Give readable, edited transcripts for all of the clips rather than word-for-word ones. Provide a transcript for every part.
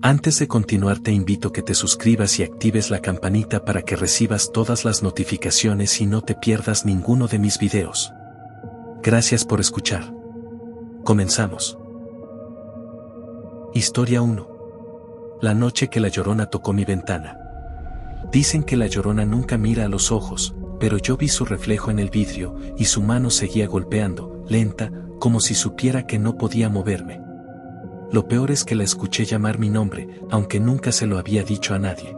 Antes de continuar te invito a que te suscribas y actives la campanita para que recibas todas las notificaciones y no te pierdas ninguno de mis videos. Gracias por escuchar. Comenzamos. Historia 1. La noche que la Llorona tocó mi ventana. Dicen que la Llorona nunca mira a los ojos, pero yo vi su reflejo en el vidrio y su mano seguía golpeando, lenta, como si supiera que no podía moverme. Lo peor es que la escuché llamar mi nombre, aunque nunca se lo había dicho a nadie.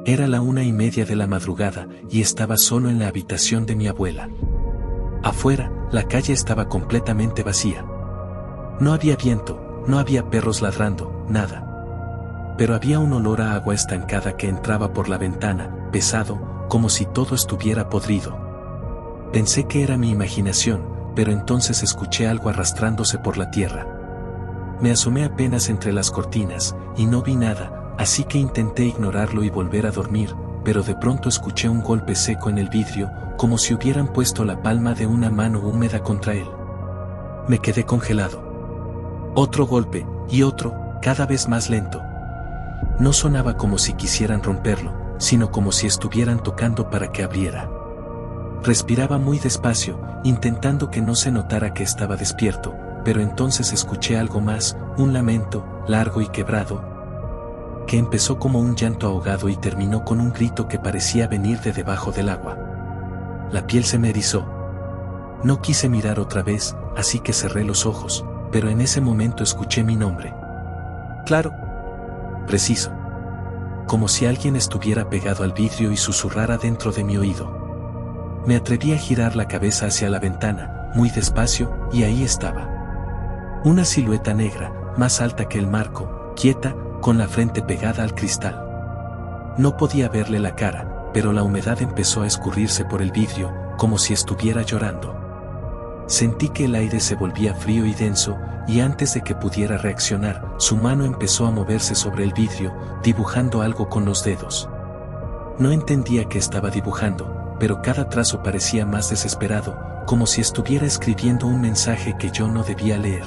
Era la 1:30 de la madrugada y estaba solo en la habitación de mi abuela. Afuera, la calle estaba completamente vacía. No había viento, no había perros ladrando, nada. Pero había un olor a agua estancada que entraba por la ventana, pesado, como si todo estuviera podrido. Pensé que era mi imaginación, pero entonces escuché algo arrastrándose por la tierra. Me asomé apenas entre las cortinas, y no vi nada, así que intenté ignorarlo y volver a dormir, pero de pronto escuché un golpe seco en el vidrio, como si hubieran puesto la palma de una mano húmeda contra él. Me quedé congelado. Otro golpe, y otro, cada vez más lento. No sonaba como si quisieran romperlo, sino como si estuvieran tocando para que abriera. Respiraba muy despacio, intentando que no se notara que estaba despierto, pero entonces escuché algo más, un lamento, largo y quebrado, que empezó como un llanto ahogado y terminó con un grito que parecía venir de debajo del agua. La piel se me erizó. No quise mirar otra vez, así que cerré los ojos, pero en ese momento escuché mi nombre. Claro. Preciso. Como si alguien estuviera pegado al vidrio y susurrara dentro de mi oído. Me atreví a girar la cabeza hacia la ventana, muy despacio, y ahí estaba. Una silueta negra, más alta que el marco, quieta, con la frente pegada al cristal. No podía verle la cara, pero la humedad empezó a escurrirse por el vidrio, como si estuviera llorando. Sentí que el aire se volvía frío y denso, y antes de que pudiera reaccionar, su mano empezó a moverse sobre el vidrio, dibujando algo con los dedos. No entendía qué estaba dibujando, pero cada trazo parecía más desesperado, como si estuviera escribiendo un mensaje que yo no debía leer.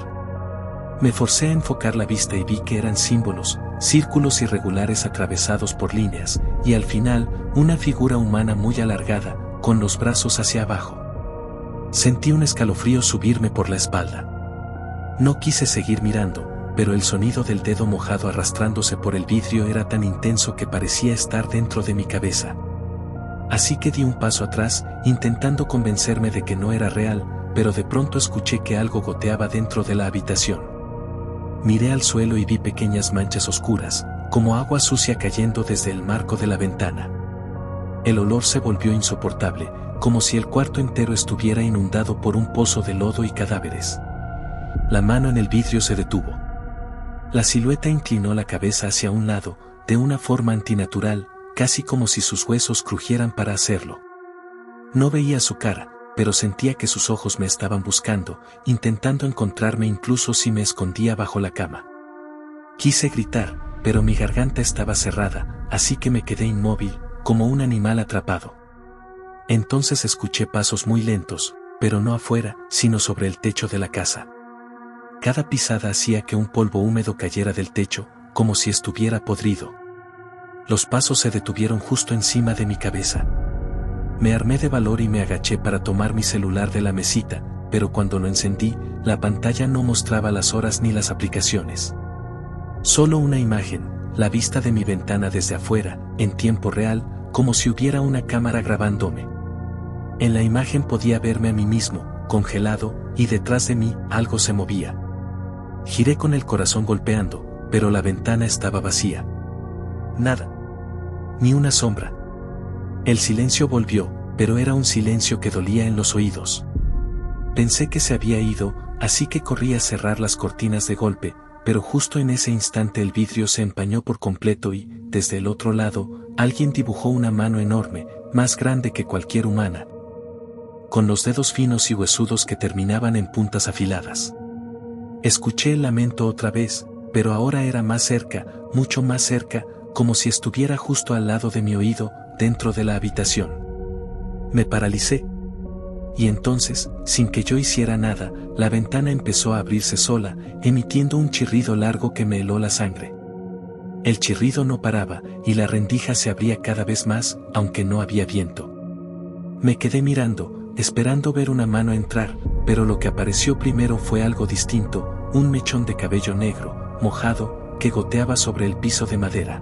Me forcé a enfocar la vista y vi que eran símbolos, círculos irregulares atravesados por líneas, y al final, una figura humana muy alargada, con los brazos hacia abajo. Sentí un escalofrío subirme por la espalda. No quise seguir mirando, pero el sonido del dedo mojado arrastrándose por el vidrio era tan intenso que parecía estar dentro de mi cabeza. Así que di un paso atrás, intentando convencerme de que no era real, pero de pronto escuché que algo goteaba dentro de la habitación. Miré al suelo y vi pequeñas manchas oscuras, como agua sucia cayendo desde el marco de la ventana. El olor se volvió insoportable, como si el cuarto entero estuviera inundado por un pozo de lodo y cadáveres. La mano en el vidrio se detuvo. La silueta inclinó la cabeza hacia un lado, de una forma antinatural, casi como si sus huesos crujieran para hacerlo. No veía su cara, pero sentía que sus ojos me estaban buscando, intentando encontrarme incluso si me escondía bajo la cama. Quise gritar, pero mi garganta estaba cerrada, así que me quedé inmóvil, como un animal atrapado. Entonces escuché pasos muy lentos, pero no afuera, sino sobre el techo de la casa. Cada pisada hacía que un polvo húmedo cayera del techo, como si estuviera podrido. Los pasos se detuvieron justo encima de mi cabeza. Me armé de valor y me agaché para tomar mi celular de la mesita, pero cuando lo encendí, la pantalla no mostraba las horas ni las aplicaciones. Solo una imagen, la vista de mi ventana desde afuera, en tiempo real, como si hubiera una cámara grabándome. En la imagen podía verme a mí mismo, congelado, y detrás de mí, algo se movía. Giré con el corazón golpeando, pero la ventana estaba vacía. Nada. Ni una sombra. El silencio volvió, pero era un silencio que dolía en los oídos. Pensé que se había ido, así que corrí a cerrar las cortinas de golpe, pero justo en ese instante el vidrio se empañó por completo y, desde el otro lado, alguien dibujó una mano enorme, más grande que cualquier humana, con los dedos finos y huesudos que terminaban en puntas afiladas. Escuché el lamento otra vez, pero ahora era más cerca, mucho más cerca, como si estuviera justo al lado de mi oído, dentro de la habitación. Me paralicé. Y entonces, sin que yo hiciera nada, la ventana empezó a abrirse sola, emitiendo un chirrido largo que me heló la sangre. El chirrido no paraba, y la rendija se abría cada vez más, aunque no había viento. Me quedé mirando, esperando ver una mano entrar, pero lo que apareció primero fue algo distinto, un mechón de cabello negro, mojado, que goteaba sobre el piso de madera.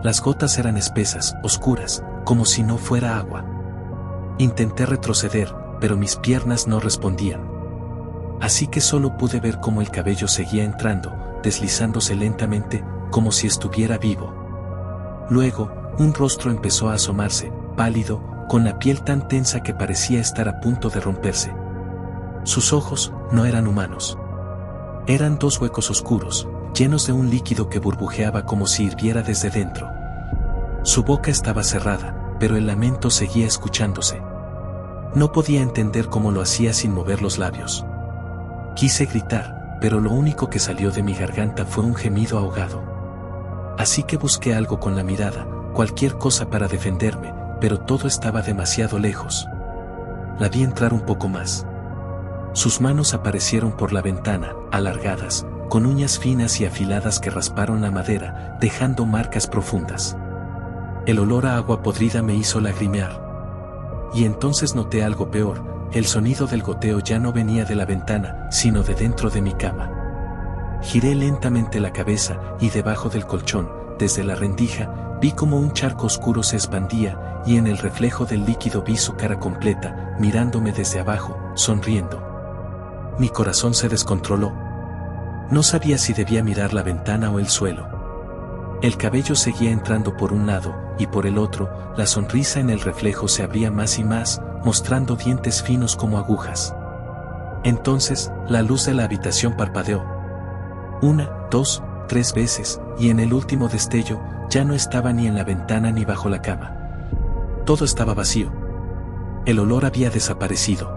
Las gotas eran espesas, oscuras, como si no fuera agua. Intenté retroceder, pero mis piernas no respondían. Así que solo pude ver cómo el cabello seguía entrando, deslizándose lentamente, como si estuviera vivo. Luego, un rostro empezó a asomarse, pálido, con la piel tan tensa que parecía estar a punto de romperse. Sus ojos no eran humanos. Eran dos huecos oscuros, llenos de un líquido que burbujeaba como si hirviera desde dentro. Su boca estaba cerrada, pero el lamento seguía escuchándose. No podía entender cómo lo hacía sin mover los labios. Quise gritar, pero lo único que salió de mi garganta fue un gemido ahogado. Así que busqué algo con la mirada, cualquier cosa para defenderme, pero todo estaba demasiado lejos. La vi entrar un poco más. Sus manos aparecieron por la ventana, alargadas, con uñas finas y afiladas que rasparon la madera, dejando marcas profundas. El olor a agua podrida me hizo lagrimear. Y entonces noté algo peor, el sonido del goteo ya no venía de la ventana, sino de dentro de mi cama. Giré lentamente la cabeza y debajo del colchón, desde la rendija, vi como un charco oscuro se expandía y en el reflejo del líquido vi su cara completa, mirándome desde abajo, sonriendo. Mi corazón se descontroló. No sabía si debía mirar la ventana o el suelo. El cabello seguía entrando por un lado, y por el otro, la sonrisa en el reflejo se abría más y más, mostrando dientes finos como agujas. Entonces, la luz de la habitación parpadeó. 1, 2, 3 veces, y en el último destello, ya no estaba ni en la ventana ni bajo la cama. Todo estaba vacío. El olor había desaparecido.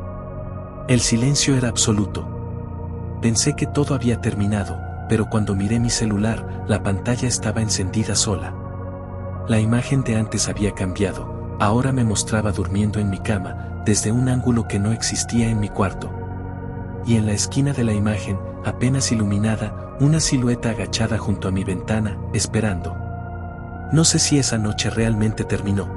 El silencio era absoluto. Pensé que todo había terminado, pero cuando miré mi celular, la pantalla estaba encendida sola. La imagen de antes había cambiado, ahora me mostraba durmiendo en mi cama, desde un ángulo que no existía en mi cuarto. Y en la esquina de la imagen, apenas iluminada, una silueta agachada junto a mi ventana, esperando. No sé si esa noche realmente terminó.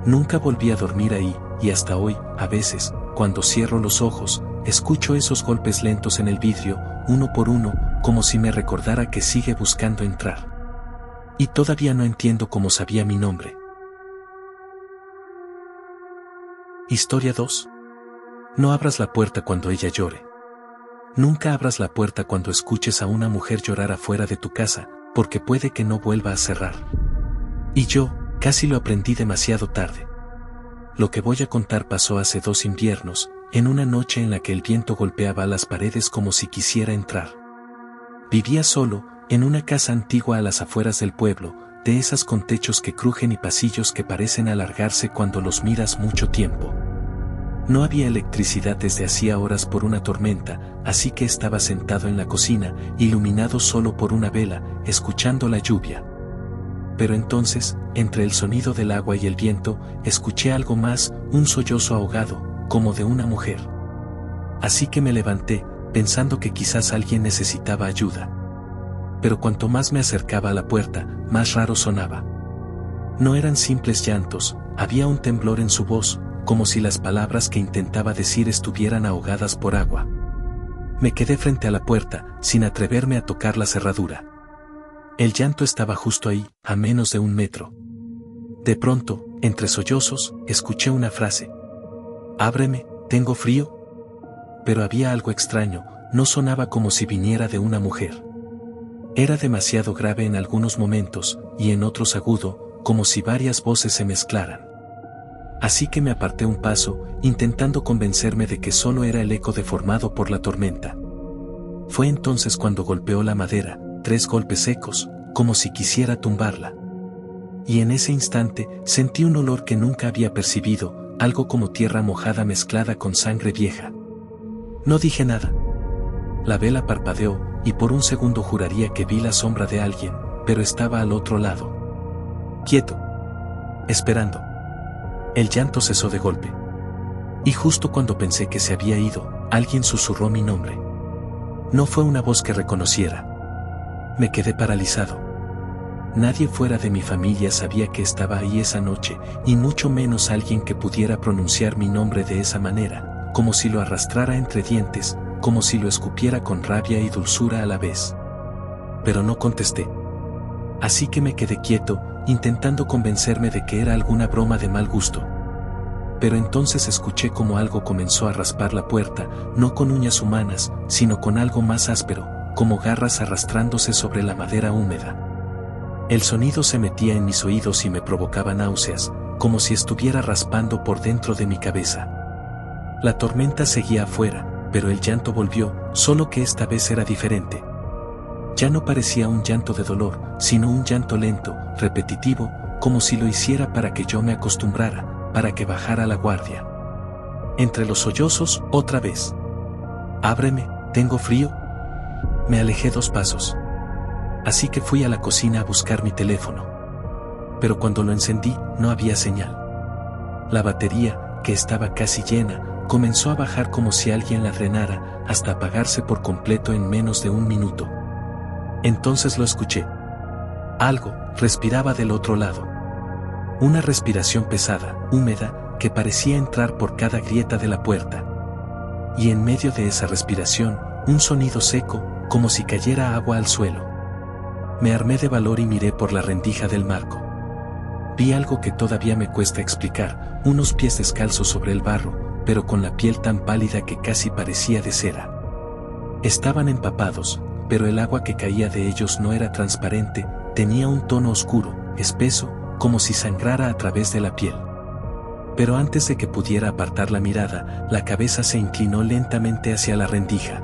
Nunca volví a dormir ahí, y hasta hoy, a veces, cuando cierro los ojos, escucho esos golpes lentos en el vidrio, uno por uno, como si me recordara que sigue buscando entrar. Y todavía no entiendo cómo sabía mi nombre. Historia 2. No abras la puerta cuando ella llore. Nunca abras la puerta cuando escuches a una mujer llorar afuera de tu casa, porque puede que no vuelva a cerrar. Y yo, casi lo aprendí demasiado tarde. Lo que voy a contar pasó hace 2 inviernos, en una noche en la que el viento golpeaba las paredes como si quisiera entrar. Vivía solo, en una casa antigua a las afueras del pueblo, de esas con techos que crujen y pasillos que parecen alargarse cuando los miras mucho tiempo. No había electricidad desde hacía horas por una tormenta, así que estaba sentado en la cocina, iluminado solo por una vela, escuchando la lluvia. Pero entonces, entre el sonido del agua y el viento, escuché algo más, un sollozo ahogado, como de una mujer. Así que me levanté, pensando que quizás alguien necesitaba ayuda. Pero cuanto más me acercaba a la puerta, más raro sonaba. No eran simples llantos, había un temblor en su voz, como si las palabras que intentaba decir estuvieran ahogadas por agua. Me quedé frente a la puerta, sin atreverme a tocar la cerradura. El llanto estaba justo ahí, a menos de 1 metro. De pronto, entre sollozos, escuché una frase. «Ábreme, tengo frío». Pero había algo extraño, no sonaba como si viniera de una mujer. Era demasiado grave en algunos momentos, y en otros agudo, como si varias voces se mezclaran. Así que me aparté un paso, intentando convencerme de que solo era el eco deformado por la tormenta. Fue entonces cuando golpeó la madera, 3 golpes secos, como si quisiera tumbarla. Y en ese instante, sentí un olor que nunca había percibido, algo como tierra mojada mezclada con sangre vieja. No dije nada. La vela parpadeó, y por un segundo juraría que vi la sombra de alguien, pero estaba al otro lado. Quieto. Esperando. El llanto cesó de golpe. Y justo cuando pensé que se había ido, alguien susurró mi nombre. No fue una voz que reconociera. Me quedé paralizado. Nadie fuera de mi familia sabía que estaba ahí esa noche, y mucho menos alguien que pudiera pronunciar mi nombre de esa manera, como si lo arrastrara entre dientes, como si lo escupiera con rabia y dulzura a la vez. Pero no contesté. Así que me quedé quieto, intentando convencerme de que era alguna broma de mal gusto. Pero entonces escuché como algo comenzó a raspar la puerta, no con uñas humanas, sino con algo más áspero, como garras arrastrándose sobre la madera húmeda. El sonido se metía en mis oídos y me provocaba náuseas, como si estuviera raspando por dentro de mi cabeza. La tormenta seguía afuera, pero el llanto volvió, solo que esta vez era diferente. Ya no parecía un llanto de dolor, sino un llanto lento, repetitivo, como si lo hiciera para que yo me acostumbrara, para que bajara la guardia. Entre los sollozos, otra vez. «Ábreme, tengo frío». Me alejé 2 pasos. Así que fui a la cocina a buscar mi teléfono. Pero cuando lo encendí, no había señal. La batería, que estaba casi llena, comenzó a bajar como si alguien la drenara, hasta apagarse por completo en menos de 1 minuto. Entonces lo escuché. Algo respiraba del otro lado. Una respiración pesada, húmeda, que parecía entrar por cada grieta de la puerta. Y en medio de esa respiración, un sonido seco, como si cayera agua al suelo. Me armé de valor y miré por la rendija del marco. Vi algo que todavía me cuesta explicar, unos pies descalzos sobre el barro, pero con la piel tan pálida que casi parecía de cera. Estaban empapados, pero el agua que caía de ellos no era transparente, tenía un tono oscuro, espeso, como si sangrara a través de la piel. Pero antes de que pudiera apartar la mirada, la cabeza se inclinó lentamente hacia la rendija.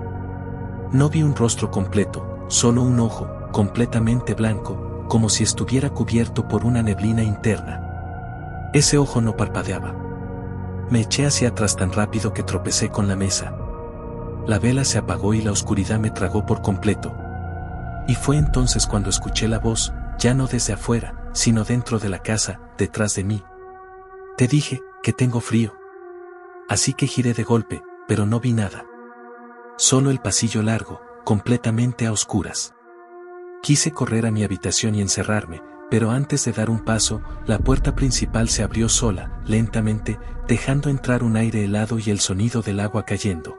No vi un rostro completo, solo un ojo, completamente blanco, como si estuviera cubierto por una neblina interna. Ese ojo no parpadeaba. Me eché hacia atrás tan rápido que tropecé con la mesa. La vela se apagó y la oscuridad me tragó por completo. Y fue entonces cuando escuché la voz, ya no desde afuera, sino dentro de la casa, detrás de mí. «Te dije que tengo frío». Así que giré de golpe, pero no vi nada. Solo el pasillo largo, completamente a oscuras. Quise correr a mi habitación y encerrarme, pero antes de dar un paso, la puerta principal se abrió sola, lentamente, dejando entrar un aire helado y el sonido del agua cayendo.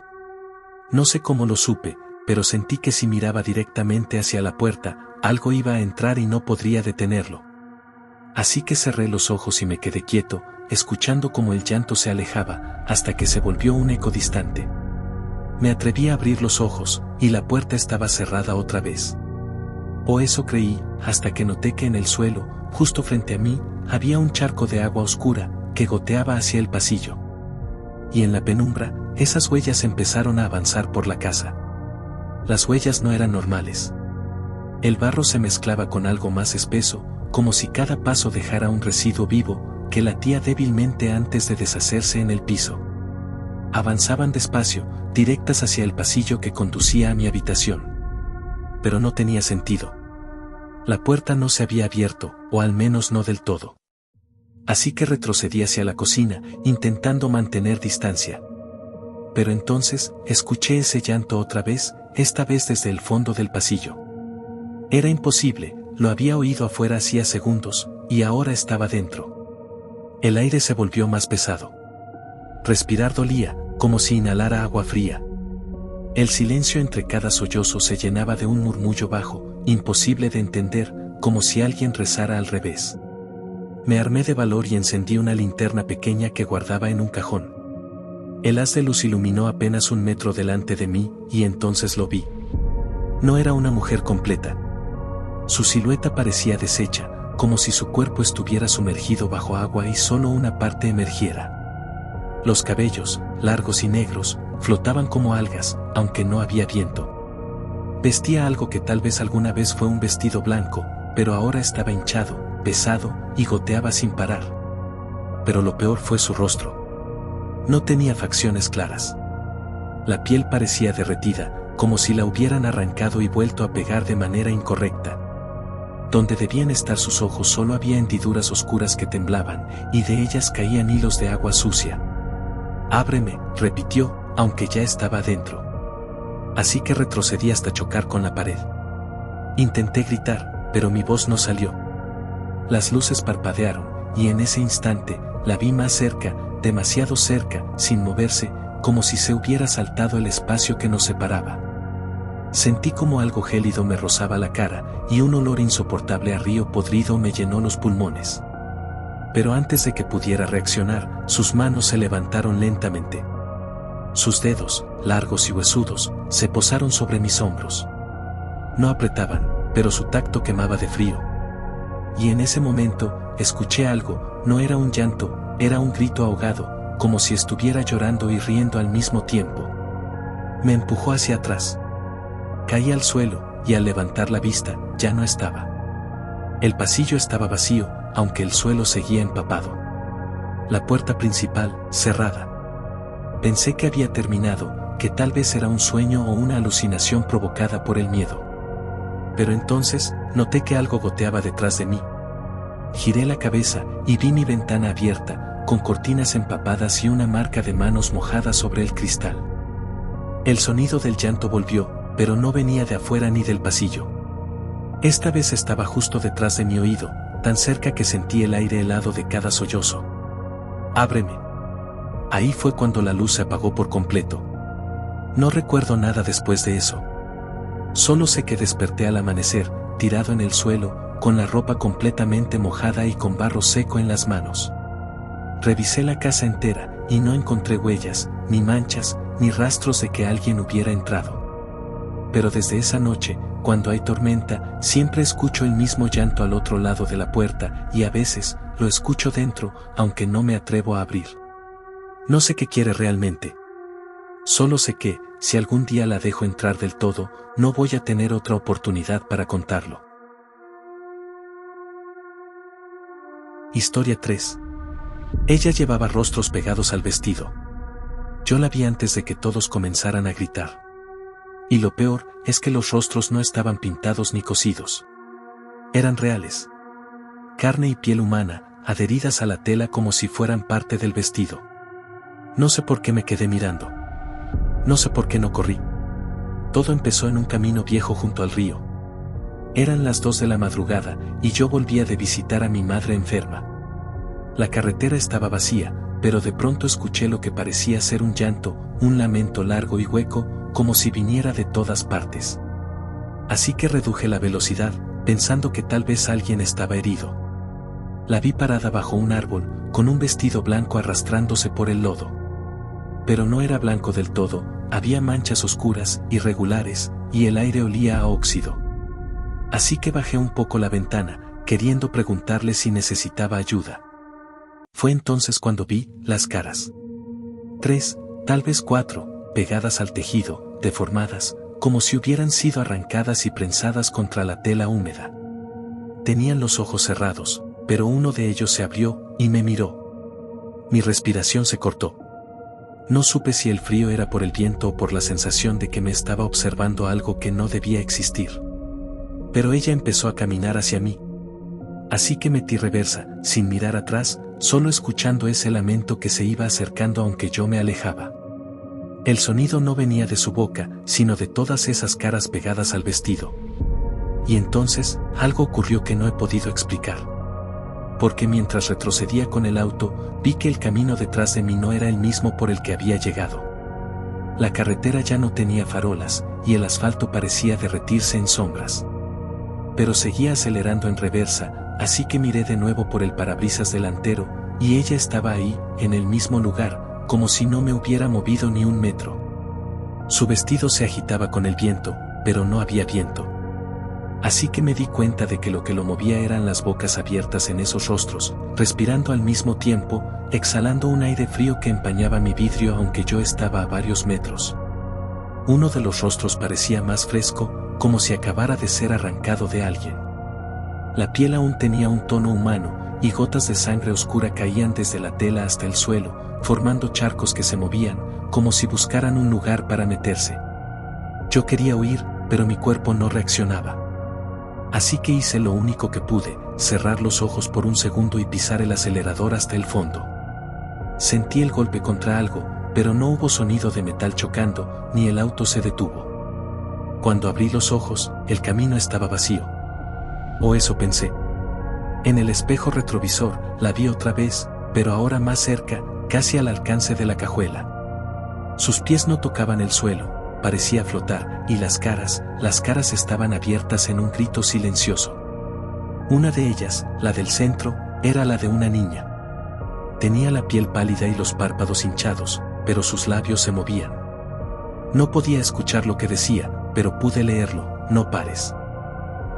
No sé cómo lo supe, pero sentí que si miraba directamente hacia la puerta, algo iba a entrar y no podría detenerlo. Así que cerré los ojos y me quedé quieto, escuchando cómo el llanto se alejaba, hasta que se volvió un eco distante. Me atreví a abrir los ojos, y la puerta estaba cerrada otra vez. O eso creí, hasta que noté que en el suelo, justo frente a mí, había un charco de agua oscura, que goteaba hacia el pasillo. Y en la penumbra, esas huellas empezaron a avanzar por la casa. Las huellas no eran normales. El barro se mezclaba con algo más espeso, como si cada paso dejara un residuo vivo, que latía débilmente antes de deshacerse en el piso. Avanzaban despacio, directas hacia el pasillo que conducía a mi habitación. Pero no tenía sentido. La puerta no se había abierto, o al menos no del todo. Así que retrocedí hacia la cocina, intentando mantener distancia. Pero entonces, escuché ese llanto otra vez, esta vez desde el fondo del pasillo. Era imposible, lo había oído afuera hacía segundos, y ahora estaba dentro. El aire se volvió más pesado. Respirar dolía, como si inhalara agua fría. El silencio entre cada sollozo se llenaba de un murmullo bajo, imposible de entender, como si alguien rezara al revés. Me armé de valor y encendí una linterna pequeña que guardaba en un cajón. El haz de luz iluminó apenas 1 metro delante de mí, y entonces lo vi. No era una mujer completa. Su silueta parecía deshecha, como si su cuerpo estuviera sumergido bajo agua y solo una parte emergiera. Los cabellos, largos y negros, flotaban como algas, aunque no había viento. Vestía algo que tal vez alguna vez fue un vestido blanco, pero ahora estaba hinchado, pesado, y goteaba sin parar. Pero lo peor fue su rostro. No tenía facciones claras. La piel parecía derretida, como si la hubieran arrancado y vuelto a pegar de manera incorrecta. Donde debían estar sus ojos solo había hendiduras oscuras que temblaban, y de ellas caían hilos de agua sucia. «Ábreme», repitió, aunque ya estaba adentro. Así que retrocedí hasta chocar con la pared. Intenté gritar, pero mi voz no salió. Las luces parpadearon, y en ese instante, la vi más cerca, demasiado cerca, sin moverse, como si se hubiera saltado el espacio que nos separaba. Sentí como algo gélido me rozaba la cara, y un olor insoportable a río podrido me llenó los pulmones. Pero antes de que pudiera reaccionar, sus manos se levantaron lentamente. Sus dedos, largos y huesudos, se posaron sobre mis hombros. No apretaban, pero su tacto quemaba de frío. Y en ese momento, escuché algo, no era un llanto, era un grito ahogado, como si estuviera llorando y riendo al mismo tiempo. Me empujó hacia atrás. Caí al suelo, y al levantar la vista, ya no estaba. El pasillo estaba vacío, aunque el suelo seguía empapado. La puerta principal, cerrada. Pensé que había terminado, que tal vez era un sueño o una alucinación provocada por el miedo. Pero entonces, noté que algo goteaba detrás de mí. Giré la cabeza, y vi mi ventana abierta, con cortinas empapadas y una marca de manos mojadas sobre el cristal. El sonido del llanto volvió, pero no venía de afuera ni del pasillo. Esta vez estaba justo detrás de mi oído, tan cerca que sentí el aire helado de cada sollozo. «Ábreme». Ahí fue cuando la luz se apagó por completo. No recuerdo nada después de eso. Solo sé que desperté al amanecer, tirado en el suelo, con la ropa completamente mojada y con barro seco en las manos. Revisé la casa entera, y no encontré huellas, ni manchas, ni rastros de que alguien hubiera entrado. Pero desde esa noche, cuando hay tormenta, siempre escucho el mismo llanto al otro lado de la puerta, y a veces, lo escucho dentro, aunque no me atrevo a abrir. No sé qué quiere realmente. Solo sé que, si algún día la dejo entrar del todo, no voy a tener otra oportunidad para contarlo. Historia 3. Ella llevaba rostros pegados al vestido. Yo la vi antes de que todos comenzaran a gritar. Y lo peor es que los rostros no estaban pintados ni cosidos. Eran reales. Carne y piel humana, adheridas a la tela como si fueran parte del vestido. No sé por qué me quedé mirando. No sé por qué no corrí. Todo empezó en un camino viejo junto al río. Eran las 2 de la madrugada, y yo volvía de visitar a mi madre enferma. La carretera estaba vacía, pero de pronto escuché lo que parecía ser un llanto, un lamento largo y hueco, como si viniera de todas partes. Así que reduje la velocidad, pensando que tal vez alguien estaba herido. La vi parada bajo un árbol, con un vestido blanco arrastrándose por el lodo. Pero no era blanco del todo, había manchas oscuras, irregulares, y el aire olía a óxido. Así que bajé un poco la ventana, queriendo preguntarle si necesitaba ayuda. Fue entonces cuando vi las caras. 3, tal vez 4, pegadas al tejido, deformadas, como si hubieran sido arrancadas y prensadas contra la tela húmeda. Tenían los ojos cerrados, pero uno de ellos se abrió, y me miró. Mi respiración se cortó. No supe si el frío era por el viento o por la sensación de que me estaba observando algo que no debía existir. Pero ella empezó a caminar hacia mí. Así que metí reversa, sin mirar atrás, solo escuchando ese lamento que se iba acercando aunque yo me alejaba. El sonido no venía de su boca, sino de todas esas caras pegadas al vestido. Y entonces, algo ocurrió que no he podido explicar. Porque mientras retrocedía con el auto, vi que el camino detrás de mí no era el mismo por el que había llegado. La carretera ya no tenía farolas, y el asfalto parecía derretirse en sombras. Pero seguía acelerando en reversa, así que miré de nuevo por el parabrisas delantero, y ella estaba ahí, en el mismo lugar, como si no me hubiera movido ni un metro. Su vestido se agitaba con el viento, pero no había viento. Así que me di cuenta de que lo movía eran las bocas abiertas en esos rostros, respirando al mismo tiempo, exhalando un aire frío que empañaba mi vidrio aunque yo estaba a varios metros. Uno de los rostros parecía más fresco, como si acabara de ser arrancado de alguien. La piel aún tenía un tono humano, y gotas de sangre oscura caían desde la tela hasta el suelo, formando charcos que se movían, como si buscaran un lugar para meterse. Yo quería huir, pero mi cuerpo no reaccionaba. Así que hice lo único que pude, cerrar los ojos por un segundo y pisar el acelerador hasta el fondo. Sentí el golpe contra algo, pero no hubo sonido de metal chocando, ni el auto se detuvo. Cuando abrí los ojos, el camino estaba vacío. O eso pensé. En el espejo retrovisor, la vi otra vez, pero ahora más cerca, casi al alcance de la cajuela. Sus pies no tocaban el suelo, parecía flotar, y las caras estaban abiertas en un grito silencioso. Una de ellas, la del centro, era la de una niña. Tenía la piel pálida y los párpados hinchados, pero sus labios se movían. No podía escuchar lo que decía, pero pude leerlo: no pares.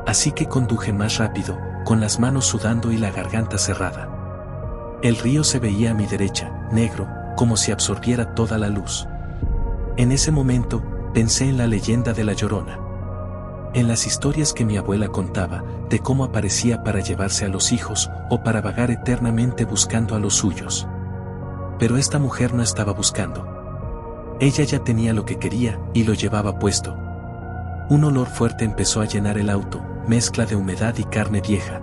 Así que conduje más rápido, con las manos sudando y la garganta cerrada. El río se veía a mi derecha, negro, como si absorbiera toda la luz. En ese momento, pensé en la leyenda de la Llorona. En las historias que mi abuela contaba, de cómo aparecía para llevarse a los hijos, o para vagar eternamente buscando a los suyos. Pero esta mujer no estaba buscando. Ella ya tenía lo que quería, y lo llevaba puesto. Un olor fuerte empezó a llenar el auto, mezcla de humedad y carne vieja.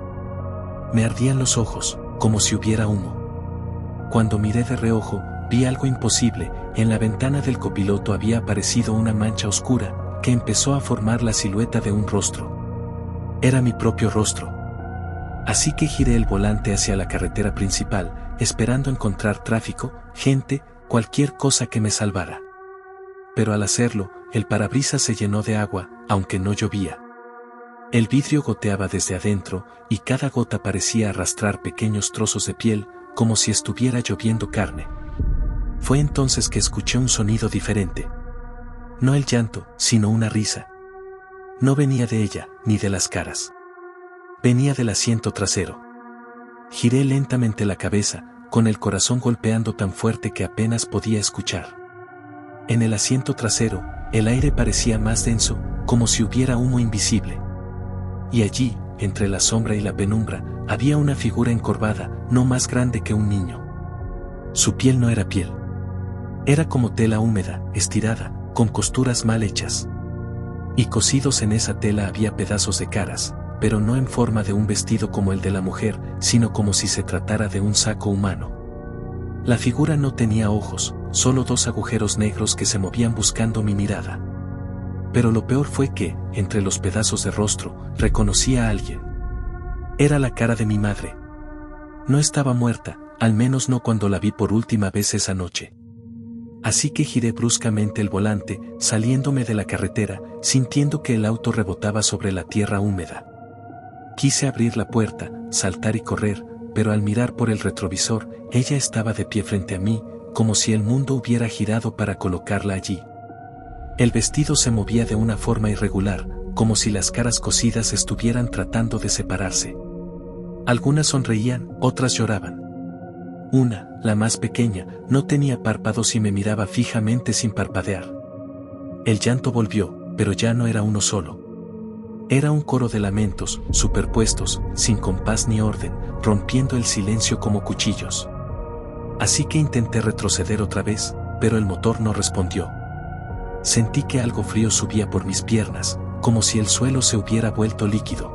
Me ardían los ojos, como si hubiera humo. Cuando miré de reojo, vi algo imposible: en la ventana del copiloto había aparecido una mancha oscura, que empezó a formar la silueta de un rostro. Era mi propio rostro. Así que giré el volante hacia la carretera principal, esperando encontrar tráfico, gente, cualquier cosa que me salvara. Pero al hacerlo, el parabrisas se llenó de agua, aunque no llovía. El vidrio goteaba desde adentro, y cada gota parecía arrastrar pequeños trozos de piel, como si estuviera lloviendo carne. Fue entonces que escuché un sonido diferente. No el llanto, sino una risa. No venía de ella, ni de las caras. Venía del asiento trasero. Giré lentamente la cabeza, con el corazón golpeando tan fuerte que apenas podía escuchar. En el asiento trasero, el aire parecía más denso, como si hubiera humo invisible. Y allí, entre la sombra y la penumbra, había una figura encorvada, no más grande que un niño. Su piel no era piel. Era como tela húmeda, estirada, con costuras mal hechas. Y cosidos en esa tela había pedazos de caras, pero no en forma de un vestido como el de la mujer, sino como si se tratara de un saco humano. La figura no tenía ojos, solo dos agujeros negros que se movían buscando mi mirada. Pero lo peor fue que, entre los pedazos de rostro, reconocí a alguien. Era la cara de mi madre. No estaba muerta, al menos no cuando la vi por última vez esa noche. Así que giré bruscamente el volante, saliéndome de la carretera, sintiendo que el auto rebotaba sobre la tierra húmeda. Quise abrir la puerta, saltar y correr, pero al mirar por el retrovisor, ella estaba de pie frente a mí, como si el mundo hubiera girado para colocarla allí. El vestido se movía de una forma irregular, como si las caras cosidas estuvieran tratando de separarse. Algunas sonreían, otras lloraban. Una, la más pequeña, no tenía párpados y me miraba fijamente sin parpadear. El llanto volvió, pero ya no era uno solo. Era un coro de lamentos, superpuestos, sin compás ni orden, rompiendo el silencio como cuchillos. Así que intenté retroceder otra vez, pero el motor no respondió. Sentí que algo frío subía por mis piernas, como si el suelo se hubiera vuelto líquido.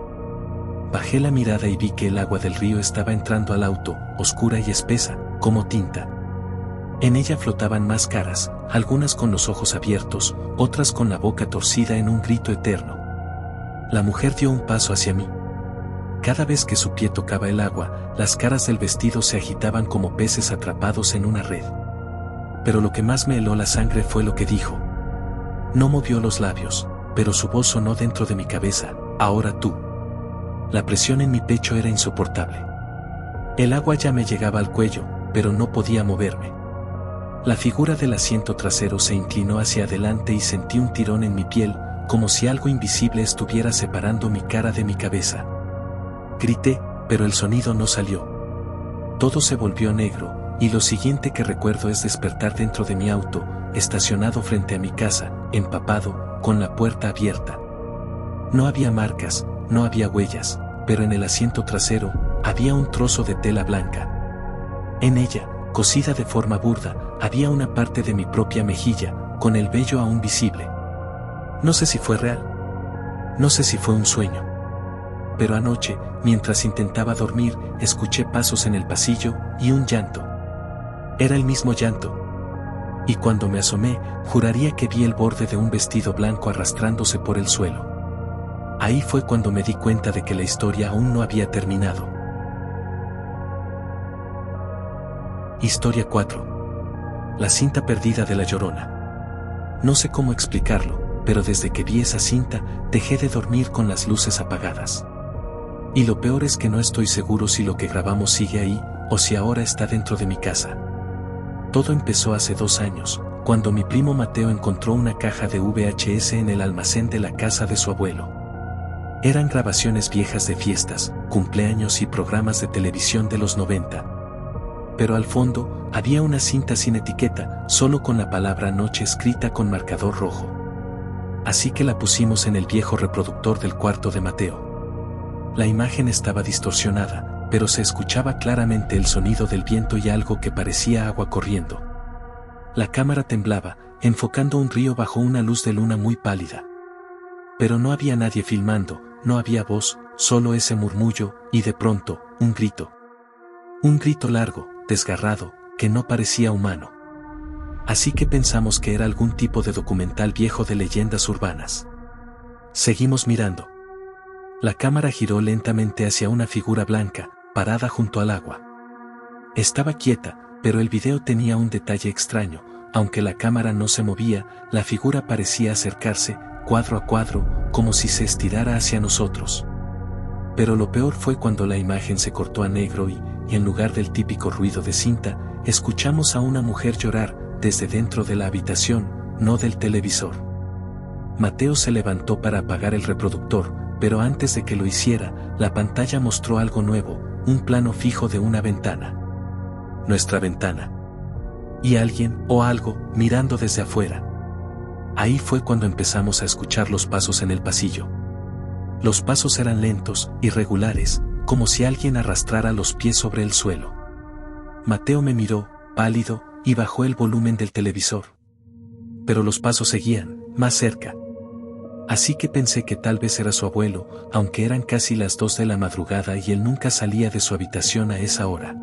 Bajé la mirada y vi que el agua del río estaba entrando al auto, oscura y espesa, como tinta. En ella flotaban más caras, algunas con los ojos abiertos, otras con la boca torcida en un grito eterno. La mujer dio un paso hacia mí. Cada vez que su pie tocaba el agua, las caras del vestido se agitaban como peces atrapados en una red. Pero lo que más me heló la sangre fue lo que dijo. No movió los labios, pero su voz sonó dentro de mi cabeza: ahora tú. La presión en mi pecho era insoportable. El agua ya me llegaba al cuello, pero no podía moverme. La figura del asiento trasero se inclinó hacia adelante y sentí un tirón en mi piel, como si algo invisible estuviera separando mi cara de mi cabeza. Grité, pero el sonido no salió. Todo se volvió negro, y lo siguiente que recuerdo es despertar dentro de mi auto, estacionado frente a mi casa, empapado, con la puerta abierta. No había marcas, no había huellas, pero en el asiento trasero había un trozo de tela blanca. En ella, cosida de forma burda, había una parte de mi propia mejilla, con el vello aún visible. No sé si fue real. No sé si fue un sueño. Pero anoche, mientras intentaba dormir, escuché pasos en el pasillo y un llanto. Era el mismo llanto. Y cuando me asomé, juraría que vi el borde de un vestido blanco arrastrándose por el suelo. Ahí fue cuando me di cuenta de que la historia aún no había terminado. Historia 4. La cinta perdida de La Llorona. No sé cómo explicarlo, pero desde que vi esa cinta, dejé de dormir con las luces apagadas. Y lo peor es que no estoy seguro si lo que grabamos sigue ahí, o si ahora está dentro de mi casa. Todo empezó hace 2 años, cuando mi primo Mateo encontró una caja de VHS en el almacén de la casa de su abuelo. Eran grabaciones viejas de fiestas, cumpleaños y programas de televisión de los 90. Pero al fondo, había una cinta sin etiqueta, solo con la palabra noche escrita con marcador rojo. Así que la pusimos en el viejo reproductor del cuarto de Mateo. La imagen estaba distorsionada, pero se escuchaba claramente el sonido del viento y algo que parecía agua corriendo. La cámara temblaba, enfocando un río bajo una luz de luna muy pálida. Pero no había nadie filmando, no había voz, solo ese murmullo, y de pronto, un grito. Un grito largo, desgarrado, que no parecía humano. Así que pensamos que era algún tipo de documental viejo de leyendas urbanas. Seguimos mirando. La cámara giró lentamente hacia una figura blanca, parada junto al agua. Estaba quieta, pero el video tenía un detalle extraño. Aunque la cámara no se movía, la figura parecía acercarse, cuadro a cuadro, como si se estirara hacia nosotros. Pero lo peor fue cuando la imagen se cortó a negro y en lugar del típico ruido de cinta, escuchamos a una mujer llorar, desde dentro de la habitación, no del televisor. Mateo se levantó para apagar el reproductor, pero antes de que lo hiciera, la pantalla mostró algo nuevo, un plano fijo de una ventana. Nuestra ventana. Y alguien, o algo, mirando desde afuera. Ahí fue cuando empezamos a escuchar los pasos en el pasillo. Los pasos eran lentos, irregulares, como si alguien arrastrara los pies sobre el suelo. Mateo me miró, pálido, y bajó el volumen del televisor. Pero los pasos seguían, más cerca. Así que pensé que tal vez era su abuelo, aunque eran casi las 2 de la madrugada y él nunca salía de su habitación a esa hora.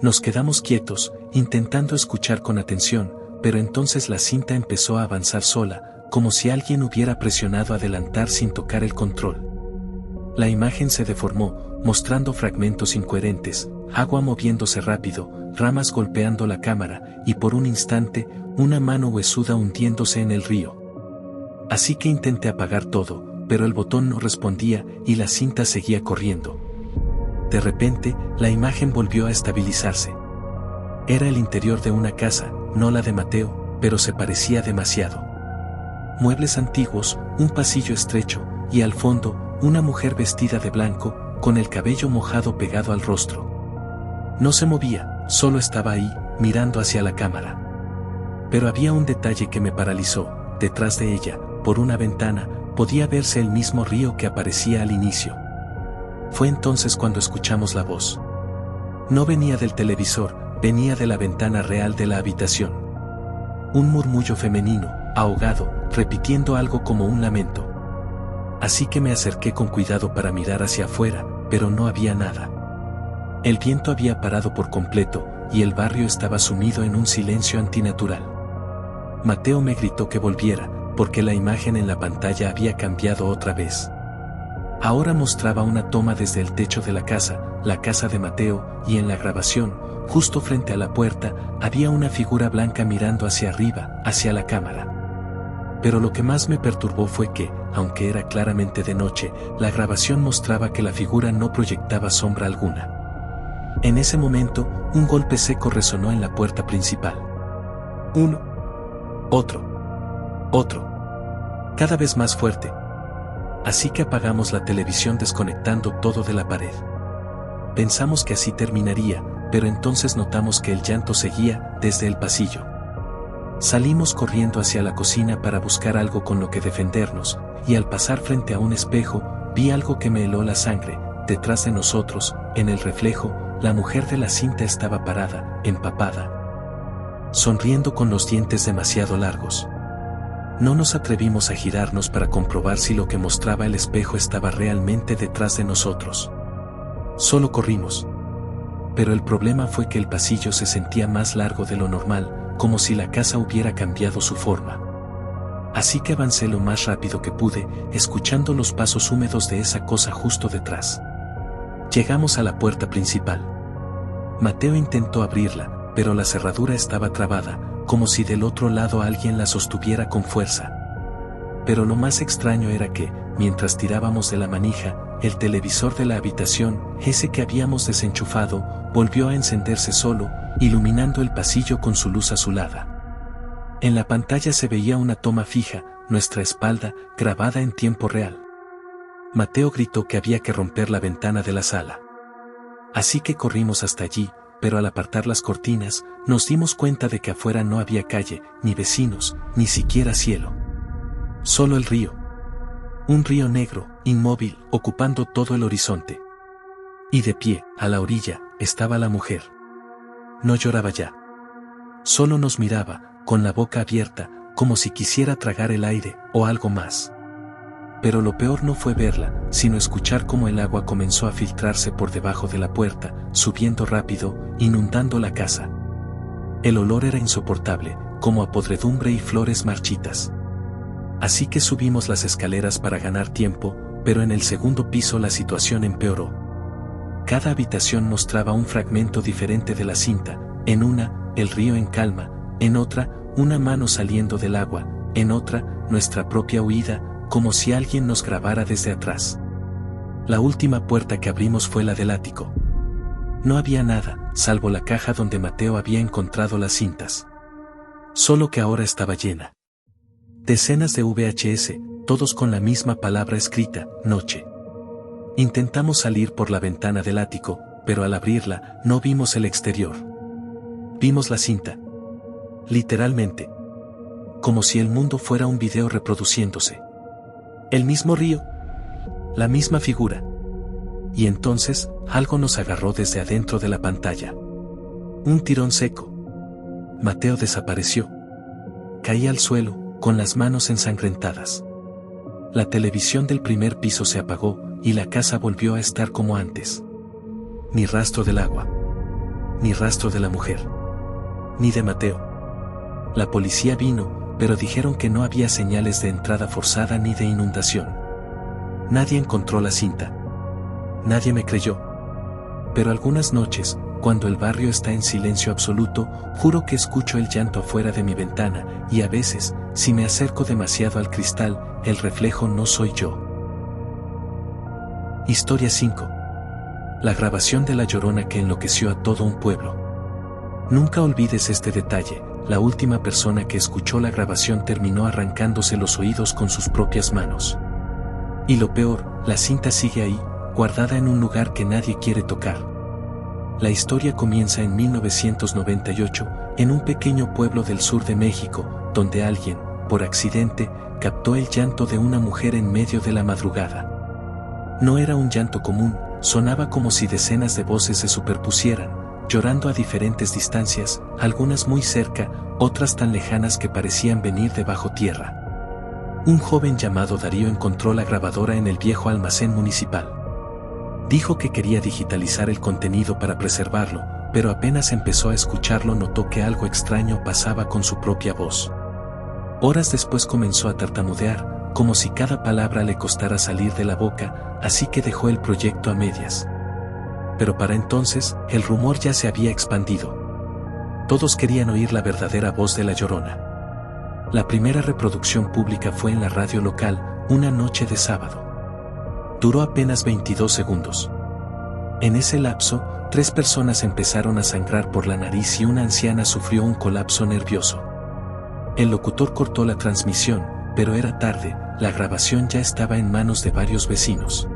Nos quedamos quietos, intentando escuchar con atención, pero entonces la cinta empezó a avanzar sola, como si alguien hubiera presionado adelantar sin tocar el control. La imagen se deformó, mostrando fragmentos incoherentes, agua moviéndose rápido, ramas golpeando la cámara, y por un instante, una mano huesuda hundiéndose en el río. Así que intenté apagar todo, pero el botón no respondía y la cinta seguía corriendo. De repente, la imagen volvió a estabilizarse. Era el interior de una casa, no la de Mateo, pero se parecía demasiado. Muebles antiguos, un pasillo estrecho, y al fondo, una mujer vestida de blanco, con el cabello mojado pegado al rostro. No se movía, solo estaba ahí, mirando hacia la cámara. Pero había un detalle que me paralizó. Detrás de ella, por una ventana, podía verse el mismo río que aparecía al inicio. Fue entonces cuando escuchamos la voz. No venía del televisor, venía de la ventana real de la habitación. Un murmullo femenino, ahogado, repitiendo algo como un lamento. Así que me acerqué con cuidado para mirar hacia afuera, pero no había nada. El viento había parado por completo, y el barrio estaba sumido en un silencio antinatural. Mateo me gritó que volviera, porque la imagen en la pantalla había cambiado otra vez. Ahora mostraba una toma desde el techo de la casa de Mateo, y en la grabación, justo frente a la puerta, había una figura blanca mirando hacia arriba, hacia la cámara. Pero lo que más me perturbó fue que, aunque era claramente de noche, la grabación mostraba que la figura no proyectaba sombra alguna. En ese momento, un golpe seco resonó en la puerta principal. Uno. Otro. Cada vez más fuerte. Así que apagamos la televisión desconectando todo de la pared. Pensamos que así terminaría, pero entonces notamos que el llanto seguía desde el pasillo. Salimos corriendo hacia la cocina para buscar algo con lo que defendernos, y al pasar frente a un espejo, vi algo que me heló la sangre. Detrás de nosotros, en el reflejo, la mujer de la cinta estaba parada, empapada, sonriendo con los dientes demasiado largos. No nos atrevimos a girarnos para comprobar si lo que mostraba el espejo estaba realmente detrás de nosotros. Solo corrimos. Pero el problema fue que el pasillo se sentía más largo de lo normal, como si la casa hubiera cambiado su forma. Así que avancé lo más rápido que pude, escuchando los pasos húmedos de esa cosa justo detrás. Llegamos a la puerta principal. Mateo intentó abrirla, pero la cerradura estaba trabada, como si del otro lado alguien la sostuviera con fuerza. Pero lo más extraño era que, mientras tirábamos de la manija, el televisor de la habitación, ese que habíamos desenchufado, volvió a encenderse solo, iluminando el pasillo con su luz azulada. En la pantalla se veía una toma fija, nuestra espalda, grabada en tiempo real. Mateo gritó que había que romper la ventana de la sala. Así que corrimos hasta allí, pero al apartar las cortinas, nos dimos cuenta de que afuera no había calle, ni vecinos, ni siquiera cielo. Solo el río. Un río negro, inmóvil, ocupando todo el horizonte. Y de pie, a la orilla, estaba la mujer. No lloraba ya. Solo nos miraba, con la boca abierta, como si quisiera tragar el aire, o algo más. Pero lo peor no fue verla, sino escuchar cómo el agua comenzó a filtrarse por debajo de la puerta, subiendo rápido, inundando la casa. El olor era insoportable, como a podredumbre y flores marchitas. Así que subimos las escaleras para ganar tiempo, pero en el segundo piso la situación empeoró. Cada habitación mostraba un fragmento diferente de la cinta, en una, el río en calma, en otra, una mano saliendo del agua, en otra, nuestra propia huida, como si alguien nos grabara desde atrás. La última puerta que abrimos fue la del ático. No había nada, salvo la caja donde Mateo había encontrado las cintas. Solo que ahora estaba llena. Decenas de VHS, todos con la misma palabra escrita, noche. Intentamos salir por la ventana del ático, pero al abrirla, no vimos el exterior. Vimos la cinta. Literalmente. Como si el mundo fuera un video reproduciéndose. El mismo río. La misma figura. Y entonces, algo nos agarró desde adentro de la pantalla. Un tirón seco. Mateo desapareció. Caí al suelo, con las manos ensangrentadas. La televisión del primer piso se apagó, y la casa volvió a estar como antes. Ni rastro del agua. Ni rastro de la mujer. Ni de Mateo. La policía vino, pero dijeron que no había señales de entrada forzada ni de inundación. Nadie encontró la cinta. Nadie me creyó. Pero algunas noches, cuando el barrio está en silencio absoluto, juro que escucho el llanto afuera de mi ventana, y a veces, si me acerco demasiado al cristal, el reflejo no soy yo. Historia 5. La grabación de La Llorona que enloqueció a todo un pueblo. Nunca olvides este detalle, la última persona que escuchó la grabación terminó arrancándose los oídos con sus propias manos. Y lo peor, la cinta sigue ahí, guardada en un lugar que nadie quiere tocar. La historia comienza en 1998, en un pequeño pueblo del sur de México, donde alguien, por accidente, captó el llanto de una mujer en medio de la madrugada. No era un llanto común, sonaba como si decenas de voces se superpusieran, llorando a diferentes distancias, algunas muy cerca, otras tan lejanas que parecían venir de bajo tierra. Un joven llamado Darío encontró la grabadora en el viejo almacén municipal. Dijo que quería digitalizar el contenido para preservarlo, pero apenas empezó a escucharlo notó que algo extraño pasaba con su propia voz. Horas después comenzó a tartamudear, como si cada palabra le costara salir de la boca, así que dejó el proyecto a medias. Pero para entonces, el rumor ya se había expandido. Todos querían oír la verdadera voz de La Llorona. La primera reproducción pública fue en la radio local, una noche de sábado. Duró apenas 22 segundos. En ese lapso, 3 personas empezaron a sangrar por la nariz y una anciana sufrió un colapso nervioso. El locutor cortó la transmisión, pero era tarde, la grabación ya estaba en manos de varios vecinos.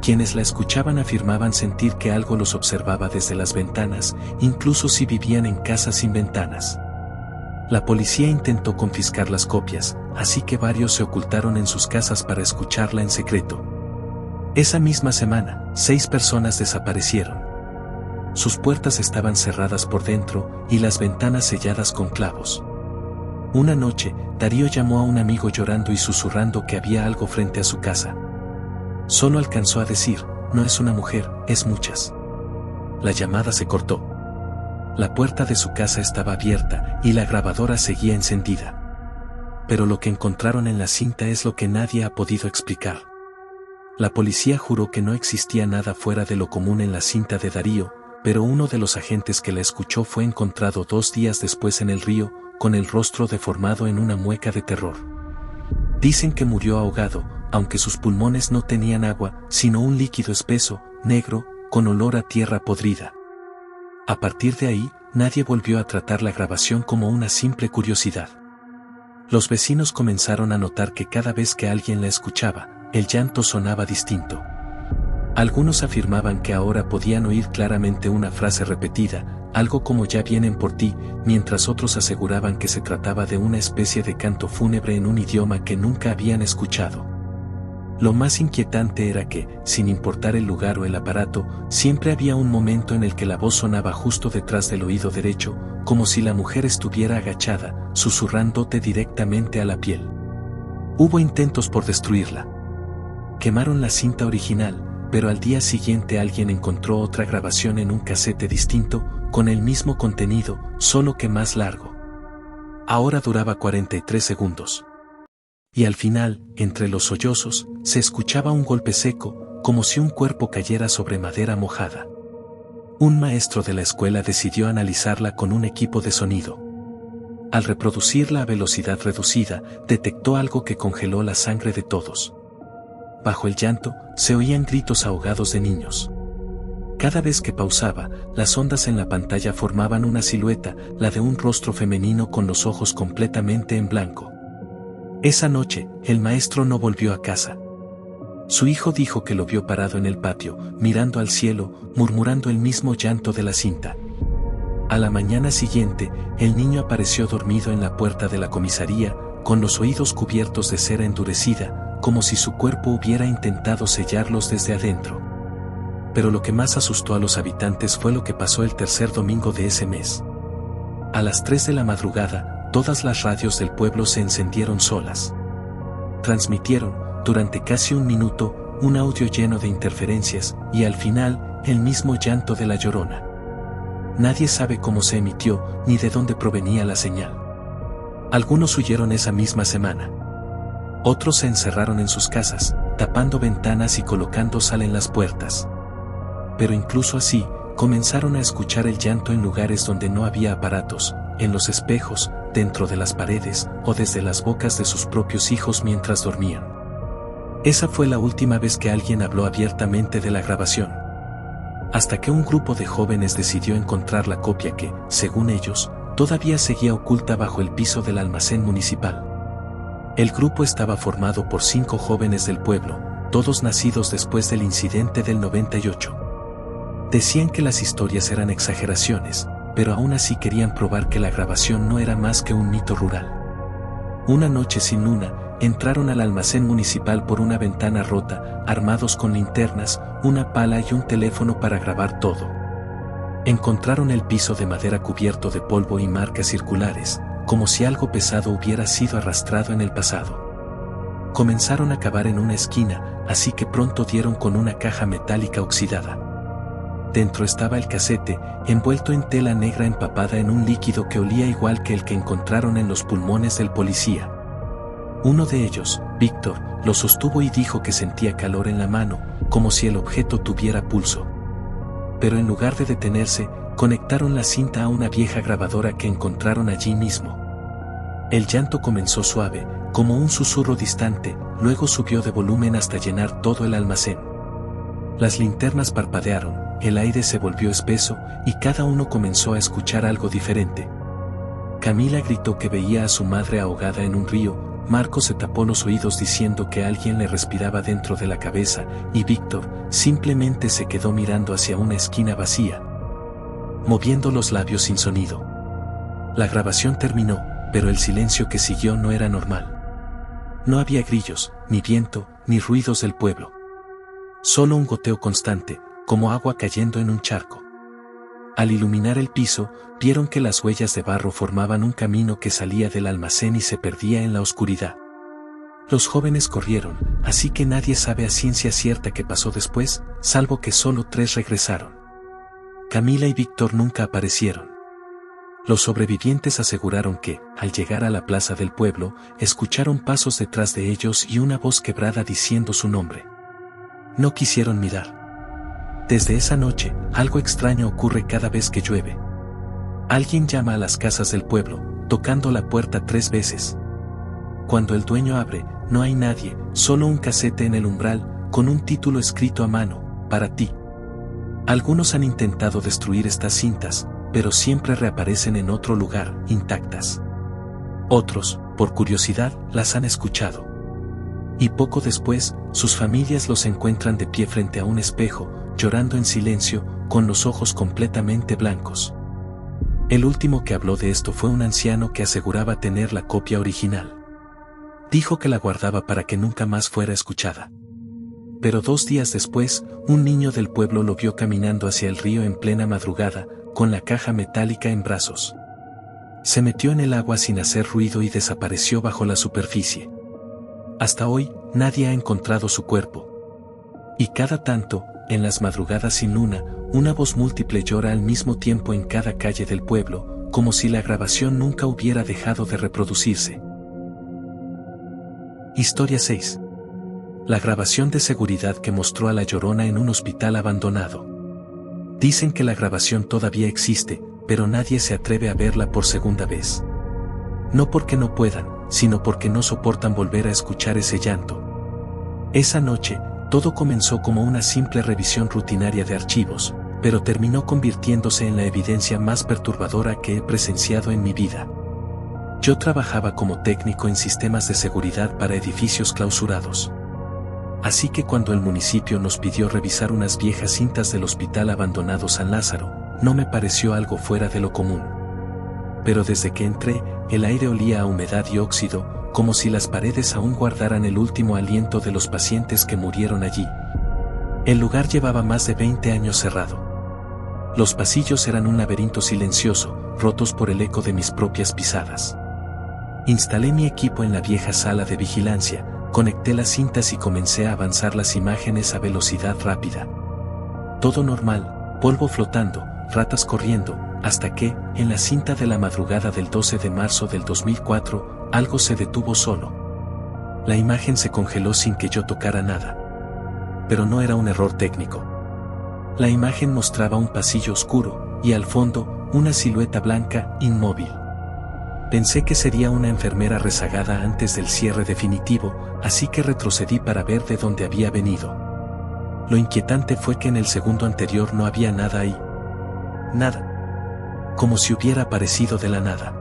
Quienes la escuchaban afirmaban sentir que algo los observaba desde las ventanas, incluso si vivían en casas sin ventanas. La policía intentó confiscar las copias, así que varios se ocultaron en sus casas para escucharla en secreto. Esa misma semana, 6 personas desaparecieron. Sus puertas estaban cerradas por dentro y las ventanas selladas con clavos. Una noche, Darío llamó a un amigo llorando y susurrando que había algo frente a su casa. Solo alcanzó a decir, no es una mujer, es muchas. La llamada se cortó. La puerta de su casa estaba abierta y la grabadora seguía encendida. Pero lo que encontraron en la cinta es lo que nadie ha podido explicar. La policía juró que no existía nada fuera de lo común en la cinta de Darío, pero uno de los agentes que la escuchó fue encontrado 2 días después en el río, con el rostro deformado en una mueca de terror. Dicen que murió ahogado, aunque sus pulmones no tenían agua, sino un líquido espeso, negro, con olor a tierra podrida. A partir de ahí, nadie volvió a tratar la grabación como una simple curiosidad. Los vecinos comenzaron a notar que cada vez que alguien la escuchaba, el llanto sonaba distinto. Algunos afirmaban que ahora podían oír claramente una frase repetida, algo como "ya vienen por ti", mientras otros aseguraban que se trataba de una especie de canto fúnebre en un idioma que nunca habían escuchado. Lo más inquietante era que, sin importar el lugar o el aparato, siempre había un momento en el que la voz sonaba justo detrás del oído derecho, como si la mujer estuviera agachada, susurrándote directamente a la piel. Hubo intentos por destruirla. Quemaron la cinta original, pero al día siguiente alguien encontró otra grabación en un casete distinto, con el mismo contenido, solo que más largo. Ahora duraba 43 segundos. Y al final, entre los sollozos, se escuchaba un golpe seco, como si un cuerpo cayera sobre madera mojada. Un maestro de la escuela decidió analizarla con un equipo de sonido. Al reproducirla a velocidad reducida, detectó algo que congeló la sangre de todos. Bajo el llanto, se oían gritos ahogados de niños. Cada vez que pausaba, las ondas en la pantalla formaban una silueta, la de un rostro femenino con los ojos completamente en blanco. Esa noche, el maestro no volvió a casa. Su hijo dijo que lo vio parado en el patio, mirando al cielo, murmurando el mismo llanto de la cinta. A la mañana siguiente, el niño apareció dormido en la puerta de la comisaría, con los oídos cubiertos de cera endurecida, como si su cuerpo hubiera intentado sellarlos desde adentro. Pero lo que más asustó a los habitantes fue lo que pasó el tercer domingo de ese mes. A las 3 de la madrugada, todas las radios del pueblo se encendieron solas. Transmitieron, durante casi un minuto, un audio lleno de interferencias, y al final, el mismo llanto de la Llorona. Nadie sabe cómo se emitió, ni de dónde provenía la señal. Algunos huyeron esa misma semana. Otros se encerraron en sus casas, tapando ventanas y colocando sal en las puertas. Pero incluso así, comenzaron a escuchar el llanto en lugares donde no había aparatos, en los espejos, dentro de las paredes, o desde las bocas de sus propios hijos mientras dormían. Esa fue la última vez que alguien habló abiertamente de la grabación. Hasta que un grupo de jóvenes decidió encontrar la copia que, según ellos, todavía seguía oculta bajo el piso del almacén municipal. El grupo estaba formado por 5 jóvenes del pueblo, todos nacidos después del incidente del 98. Decían que las historias eran exageraciones, pero aún así querían probar que la grabación no era más que un mito rural. Una noche sin luna, entraron al almacén municipal por una ventana rota, armados con linternas, una pala y un teléfono para grabar todo. Encontraron el piso de madera cubierto de polvo y marcas circulares, como si algo pesado hubiera sido arrastrado en el pasado. Comenzaron a cavar en una esquina, así que pronto dieron con una caja metálica oxidada. Dentro estaba el casete, envuelto en tela negra empapada en un líquido que olía igual que el que encontraron en los pulmones del policía. Uno de ellos, Víctor, lo sostuvo y dijo que sentía calor en la mano, como si el objeto tuviera pulso. Pero en lugar de detenerse, conectaron la cinta a una vieja grabadora que encontraron allí mismo. El llanto comenzó suave, como un susurro distante, luego subió de volumen hasta llenar todo el almacén. Las linternas parpadearon. El aire se volvió espeso, y cada uno comenzó a escuchar algo diferente. Camila gritó que veía a su madre ahogada en un río, Marco se tapó los oídos diciendo que alguien le respiraba dentro de la cabeza, y Víctor simplemente se quedó mirando hacia una esquina vacía, moviendo los labios sin sonido. La grabación terminó, pero el silencio que siguió no era normal. No había grillos, ni viento, ni ruidos del pueblo. Solo un goteo constante, como agua cayendo en un charco. Al iluminar el piso, vieron que las huellas de barro formaban un camino que salía del almacén y se perdía en la oscuridad. Los jóvenes corrieron, así que nadie sabe a ciencia cierta qué pasó después, salvo que solo 3 regresaron. Camila y Víctor nunca aparecieron. Los sobrevivientes aseguraron que, al llegar a la plaza del pueblo, escucharon pasos detrás de ellos y una voz quebrada diciendo su nombre. No quisieron mirar. Desde esa noche, algo extraño ocurre cada vez que llueve. Alguien llama a las casas del pueblo, tocando la puerta 3 veces. Cuando el dueño abre, no hay nadie, solo un casete en el umbral, con un título escrito a mano, para ti. Algunos han intentado destruir estas cintas, pero siempre reaparecen en otro lugar, intactas. Otros, por curiosidad, las han escuchado. Y poco después, sus familias los encuentran de pie frente a un espejo, llorando en silencio, con los ojos completamente blancos. El último que habló de esto fue un anciano que aseguraba tener la copia original. Dijo que la guardaba para que nunca más fuera escuchada. Pero 2 días después, un niño del pueblo lo vio caminando hacia el río en plena madrugada, con la caja metálica en brazos. Se metió en el agua sin hacer ruido y desapareció bajo la superficie. Hasta hoy, nadie ha encontrado su cuerpo. Y cada tanto, en las madrugadas sin luna, una voz múltiple llora al mismo tiempo en cada calle del pueblo, como si la grabación nunca hubiera dejado de reproducirse. Historia 6. La grabación de seguridad que mostró a La Llorona en un hospital abandonado. Dicen que la grabación todavía existe, pero nadie se atreve a verla por segunda vez. No porque no puedan, sino porque no soportan volver a escuchar ese llanto. Esa noche, todo comenzó como una simple revisión rutinaria de archivos, pero terminó convirtiéndose en la evidencia más perturbadora que he presenciado en mi vida. Yo trabajaba como técnico en sistemas de seguridad para edificios clausurados. Así que cuando el municipio nos pidió revisar unas viejas cintas del hospital abandonado San Lázaro, no me pareció algo fuera de lo común. Pero desde que entré, el aire olía a humedad y óxido, como si las paredes aún guardaran el último aliento de los pacientes que murieron allí. El lugar llevaba más de 20 años cerrado. Los pasillos eran un laberinto silencioso, rotos por el eco de mis propias pisadas. Instalé mi equipo en la vieja sala de vigilancia, conecté las cintas y comencé a avanzar las imágenes a velocidad rápida. Todo normal, polvo flotando, ratas corriendo, hasta que, en la cinta de la madrugada del 12 de marzo del 2004, algo se detuvo solo. La imagen se congeló sin que yo tocara nada. Pero no era un error técnico. La imagen mostraba un pasillo oscuro, y al fondo, una silueta blanca, inmóvil. Pensé que sería una enfermera rezagada antes del cierre definitivo, así que retrocedí para ver de dónde había venido. Lo inquietante fue que en el segundo anterior no había nada ahí. Nada. Como si hubiera aparecido de la nada.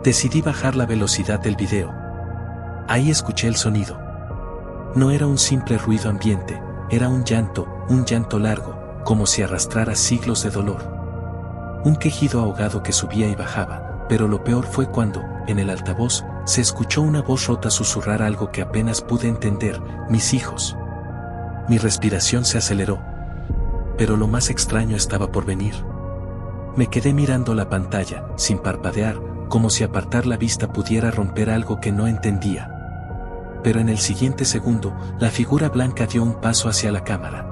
Decidí bajar la velocidad del video. Ahí escuché el sonido. No era un simple ruido ambiente, era un llanto largo, como si arrastrara siglos de dolor. Un quejido ahogado que subía y bajaba. Pero lo peor fue cuando, en el altavoz, se escuchó una voz rota susurrar algo que apenas pude entender: mis hijos. Mi respiración se aceleró. Pero lo más extraño estaba por venir. Me quedé mirando la pantalla, sin parpadear, como si apartar la vista pudiera romper algo que no entendía. Pero en el siguiente segundo, la figura blanca dio un paso hacia la cámara.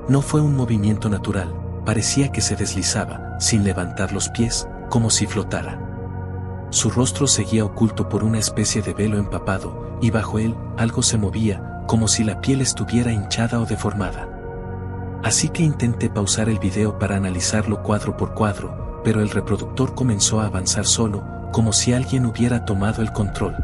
No fue un movimiento natural, parecía que se deslizaba, sin levantar los pies, como si flotara. Su rostro seguía oculto por una especie de velo empapado, y bajo él, algo se movía, como si la piel estuviera hinchada o deformada. Así que intenté pausar el video para analizarlo cuadro por cuadro, pero el reproductor comenzó a avanzar solo, como si alguien hubiera tomado el control.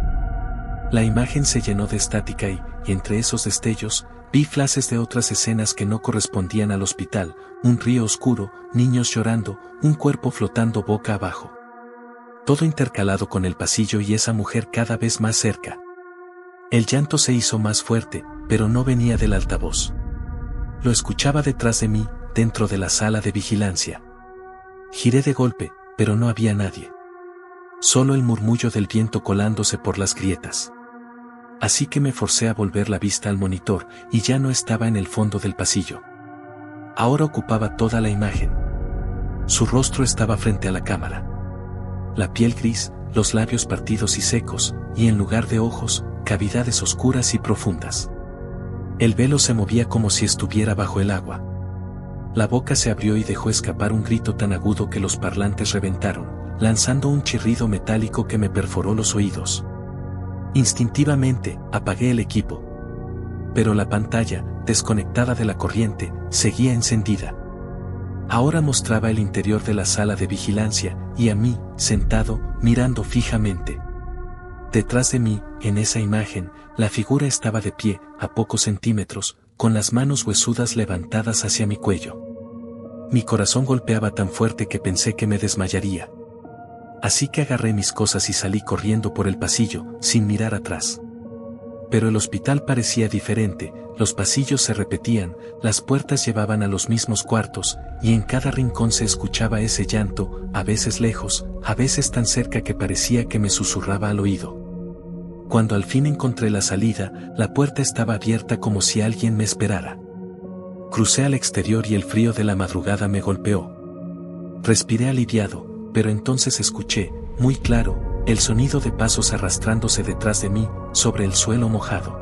La imagen se llenó de estática y, entre esos destellos, vi flashes de otras escenas que no correspondían al hospital: un río oscuro, niños llorando, un cuerpo flotando boca abajo. Todo intercalado con el pasillo y esa mujer cada vez más cerca. El llanto se hizo más fuerte, pero no venía del altavoz. Lo escuchaba detrás de mí, dentro de la sala de vigilancia. Giré de golpe, pero no había nadie. Solo el murmullo del viento colándose por las grietas. Así que me forcé a volver la vista al monitor, y ya no estaba en el fondo del pasillo. Ahora ocupaba toda la imagen. Su rostro estaba frente a la cámara. La piel gris, los labios partidos y secos, y en lugar de ojos, cavidades oscuras y profundas. El velo se movía como si estuviera bajo el agua. La boca se abrió y dejó escapar un grito tan agudo que los parlantes reventaron, lanzando un chirrido metálico que me perforó los oídos. Instintivamente, apagué el equipo. Pero la pantalla, desconectada de la corriente, seguía encendida. Ahora mostraba el interior de la sala de vigilancia, y a mí, sentado, mirando fijamente. Detrás de mí, en esa imagen, la figura estaba de pie, a pocos centímetros, con las manos huesudas levantadas hacia mi cuello. Mi corazón golpeaba tan fuerte que pensé que me desmayaría. Así que agarré mis cosas y salí corriendo por el pasillo, sin mirar atrás. Pero el hospital parecía diferente, los pasillos se repetían, las puertas llevaban a los mismos cuartos, y en cada rincón se escuchaba ese llanto, a veces lejos, a veces tan cerca que parecía que me susurraba al oído. Cuando al fin encontré la salida, la puerta estaba abierta como si alguien me esperara. Crucé al exterior y el frío de la madrugada me golpeó. Respiré aliviado, pero entonces escuché, muy claro, el sonido de pasos arrastrándose detrás de mí, sobre el suelo mojado.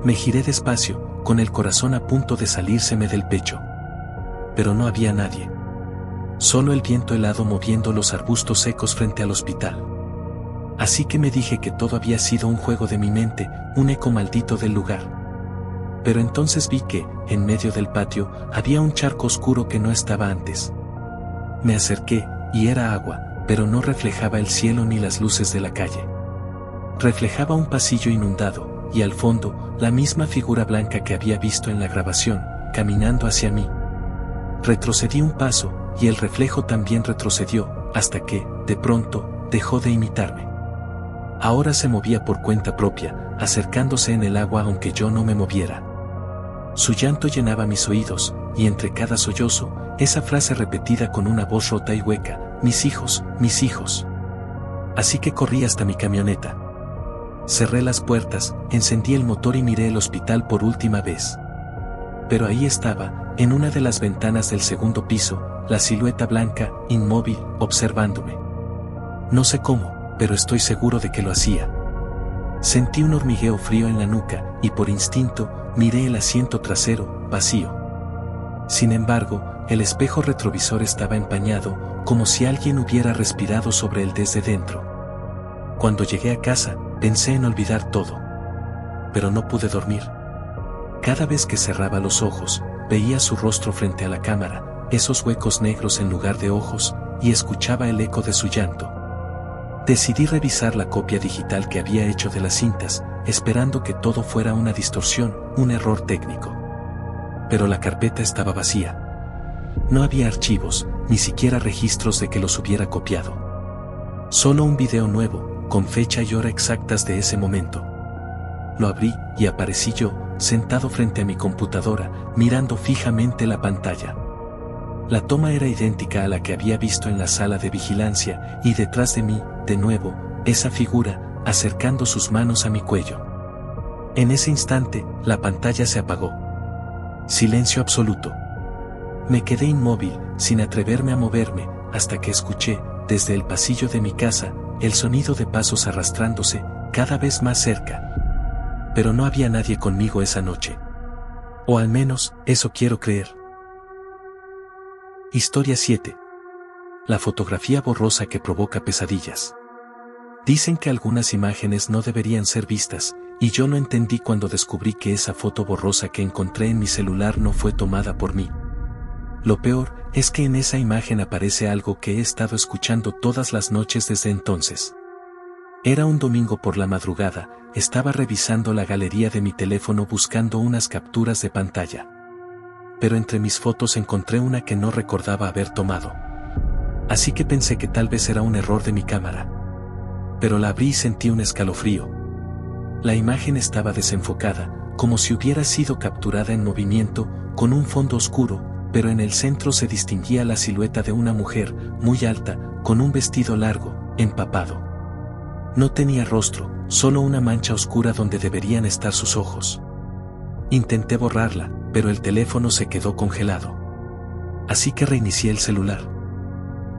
Me giré despacio, con el corazón a punto de salírseme del pecho. Pero no había nadie. Solo el viento helado moviendo los arbustos secos frente al hospital. Así que me dije que todo había sido un juego de mi mente, un eco maldito del lugar. Pero entonces vi que, en medio del patio, había un charco oscuro que no estaba antes. Me acerqué, y era agua, pero no reflejaba el cielo ni las luces de la calle. Reflejaba un pasillo inundado, y al fondo, la misma figura blanca que había visto en la grabación, caminando hacia mí. Retrocedí un paso, y el reflejo también retrocedió, hasta que, de pronto, dejó de imitarme. Ahora se movía por cuenta propia, acercándose en el agua aunque yo no me moviera. Su llanto llenaba mis oídos, y entre cada sollozo, esa frase repetida con una voz rota y hueca: mis hijos, mis hijos. Así que corrí hasta mi camioneta. Cerré las puertas, encendí el motor y miré el hospital por última vez. Pero ahí estaba, en una de las ventanas del segundo piso, la silueta blanca, inmóvil, observándome. No sé cómo, pero estoy seguro de que lo hacía. Sentí un hormigueo frío en la nuca, y por instinto, miré el asiento trasero, vacío. Sin embargo, el espejo retrovisor estaba empañado, como si alguien hubiera respirado sobre él desde dentro. Cuando llegué a casa, pensé en olvidar todo. Pero no pude dormir. Cada vez que cerraba los ojos, veía su rostro frente a la cámara, esos huecos negros en lugar de ojos, y escuchaba el eco de su llanto. Decidí revisar la copia digital que había hecho de las cintas, esperando que todo fuera una distorsión, un error técnico. Pero la carpeta estaba vacía. No había archivos, ni siquiera registros de que los hubiera copiado. Solo un video nuevo, con fecha y hora exactas de ese momento. Lo abrí, y aparecí yo, sentado frente a mi computadora, mirando fijamente la pantalla. La toma era idéntica a la que había visto en la sala de vigilancia, y detrás de mí, de nuevo, esa figura, acercando sus manos a mi cuello. En ese instante, la pantalla se apagó. Silencio absoluto. Me quedé inmóvil, sin atreverme a moverme, hasta que escuché, desde el pasillo de mi casa, el sonido de pasos arrastrándose, cada vez más cerca. Pero no había nadie conmigo esa noche. O al menos, eso quiero creer. Historia 7. La fotografía borrosa que provoca pesadillas. Dicen que algunas imágenes no deberían ser vistas, y yo no entendí cuando descubrí que esa foto borrosa que encontré en mi celular no fue tomada por mí. Lo peor es que en esa imagen aparece algo que he estado escuchando todas las noches desde entonces. Era un domingo por la madrugada, estaba revisando la galería de mi teléfono buscando unas capturas de pantalla. Pero entre mis fotos encontré una que no recordaba haber tomado. Así que pensé que tal vez era un error de mi cámara. Pero la abrí y sentí un escalofrío. La imagen estaba desenfocada, como si hubiera sido capturada en movimiento, con un fondo oscuro, pero en el centro se distinguía la silueta de una mujer, muy alta, con un vestido largo, empapado. No tenía rostro, solo una mancha oscura donde deberían estar sus ojos. Intenté borrarla, pero el teléfono se quedó congelado. Así que reinicié el celular.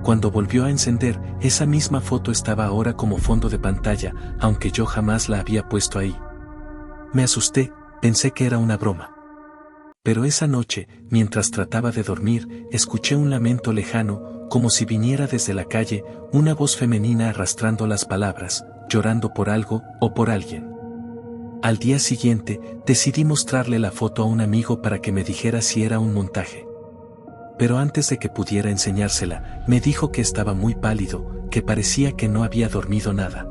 Cuando volvió a encender, esa misma foto estaba ahora como fondo de pantalla, aunque yo jamás la había puesto ahí. Me asusté, pensé que era una broma. Pero esa noche, mientras trataba de dormir, escuché un lamento lejano, como si viniera desde la calle, una voz femenina arrastrando las palabras, llorando por algo o por alguien. Al día siguiente, decidí mostrarle la foto a un amigo para que me dijera si era un montaje. Pero antes de que pudiera enseñársela, me dijo que estaba muy pálido, que parecía que no había dormido nada.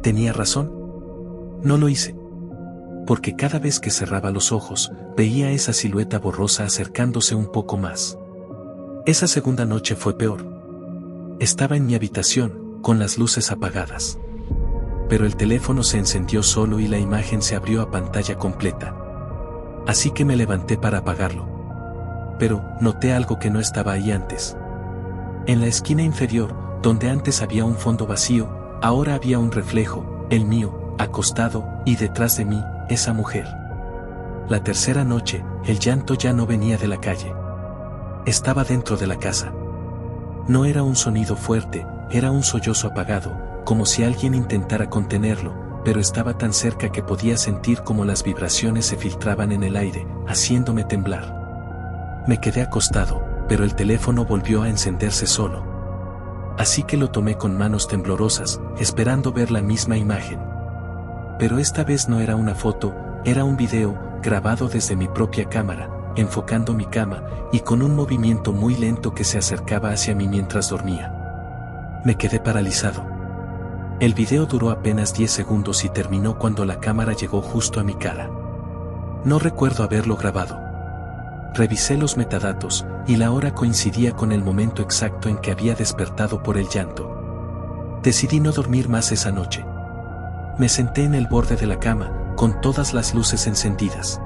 ¿Tenía razón? No lo hice. Porque cada vez que cerraba los ojos, veía esa silueta borrosa acercándose un poco más. Esa segunda noche fue peor. Estaba en mi habitación, con las luces apagadas. Pero el teléfono se encendió solo y la imagen se abrió a pantalla completa. Así que me levanté para apagarlo. Pero noté algo que no estaba ahí antes. En la esquina inferior, donde antes había un fondo vacío, ahora había un reflejo, el mío, acostado, y detrás de mí, esa mujer. La tercera noche, el llanto ya no venía de la calle. Estaba dentro de la casa. No era un sonido fuerte, era un sollozo apagado, como si alguien intentara contenerlo, pero estaba tan cerca que podía sentir como las vibraciones se filtraban en el aire, haciéndome temblar. Me quedé acostado, pero el teléfono volvió a encenderse solo. Así que lo tomé con manos temblorosas, esperando ver la misma imagen. Pero esta vez no era una foto, era un video, grabado desde mi propia cámara, enfocando mi cama, y con un movimiento muy lento que se acercaba hacia mí mientras dormía. Me quedé paralizado. El video duró apenas 10 segundos y terminó cuando la cámara llegó justo a mi cara. No recuerdo haberlo grabado. Revisé los metadatos, y la hora coincidía con el momento exacto en que había despertado por el llanto. Decidí no dormir más esa noche. Me senté en el borde de la cama, con todas las luces encendidas.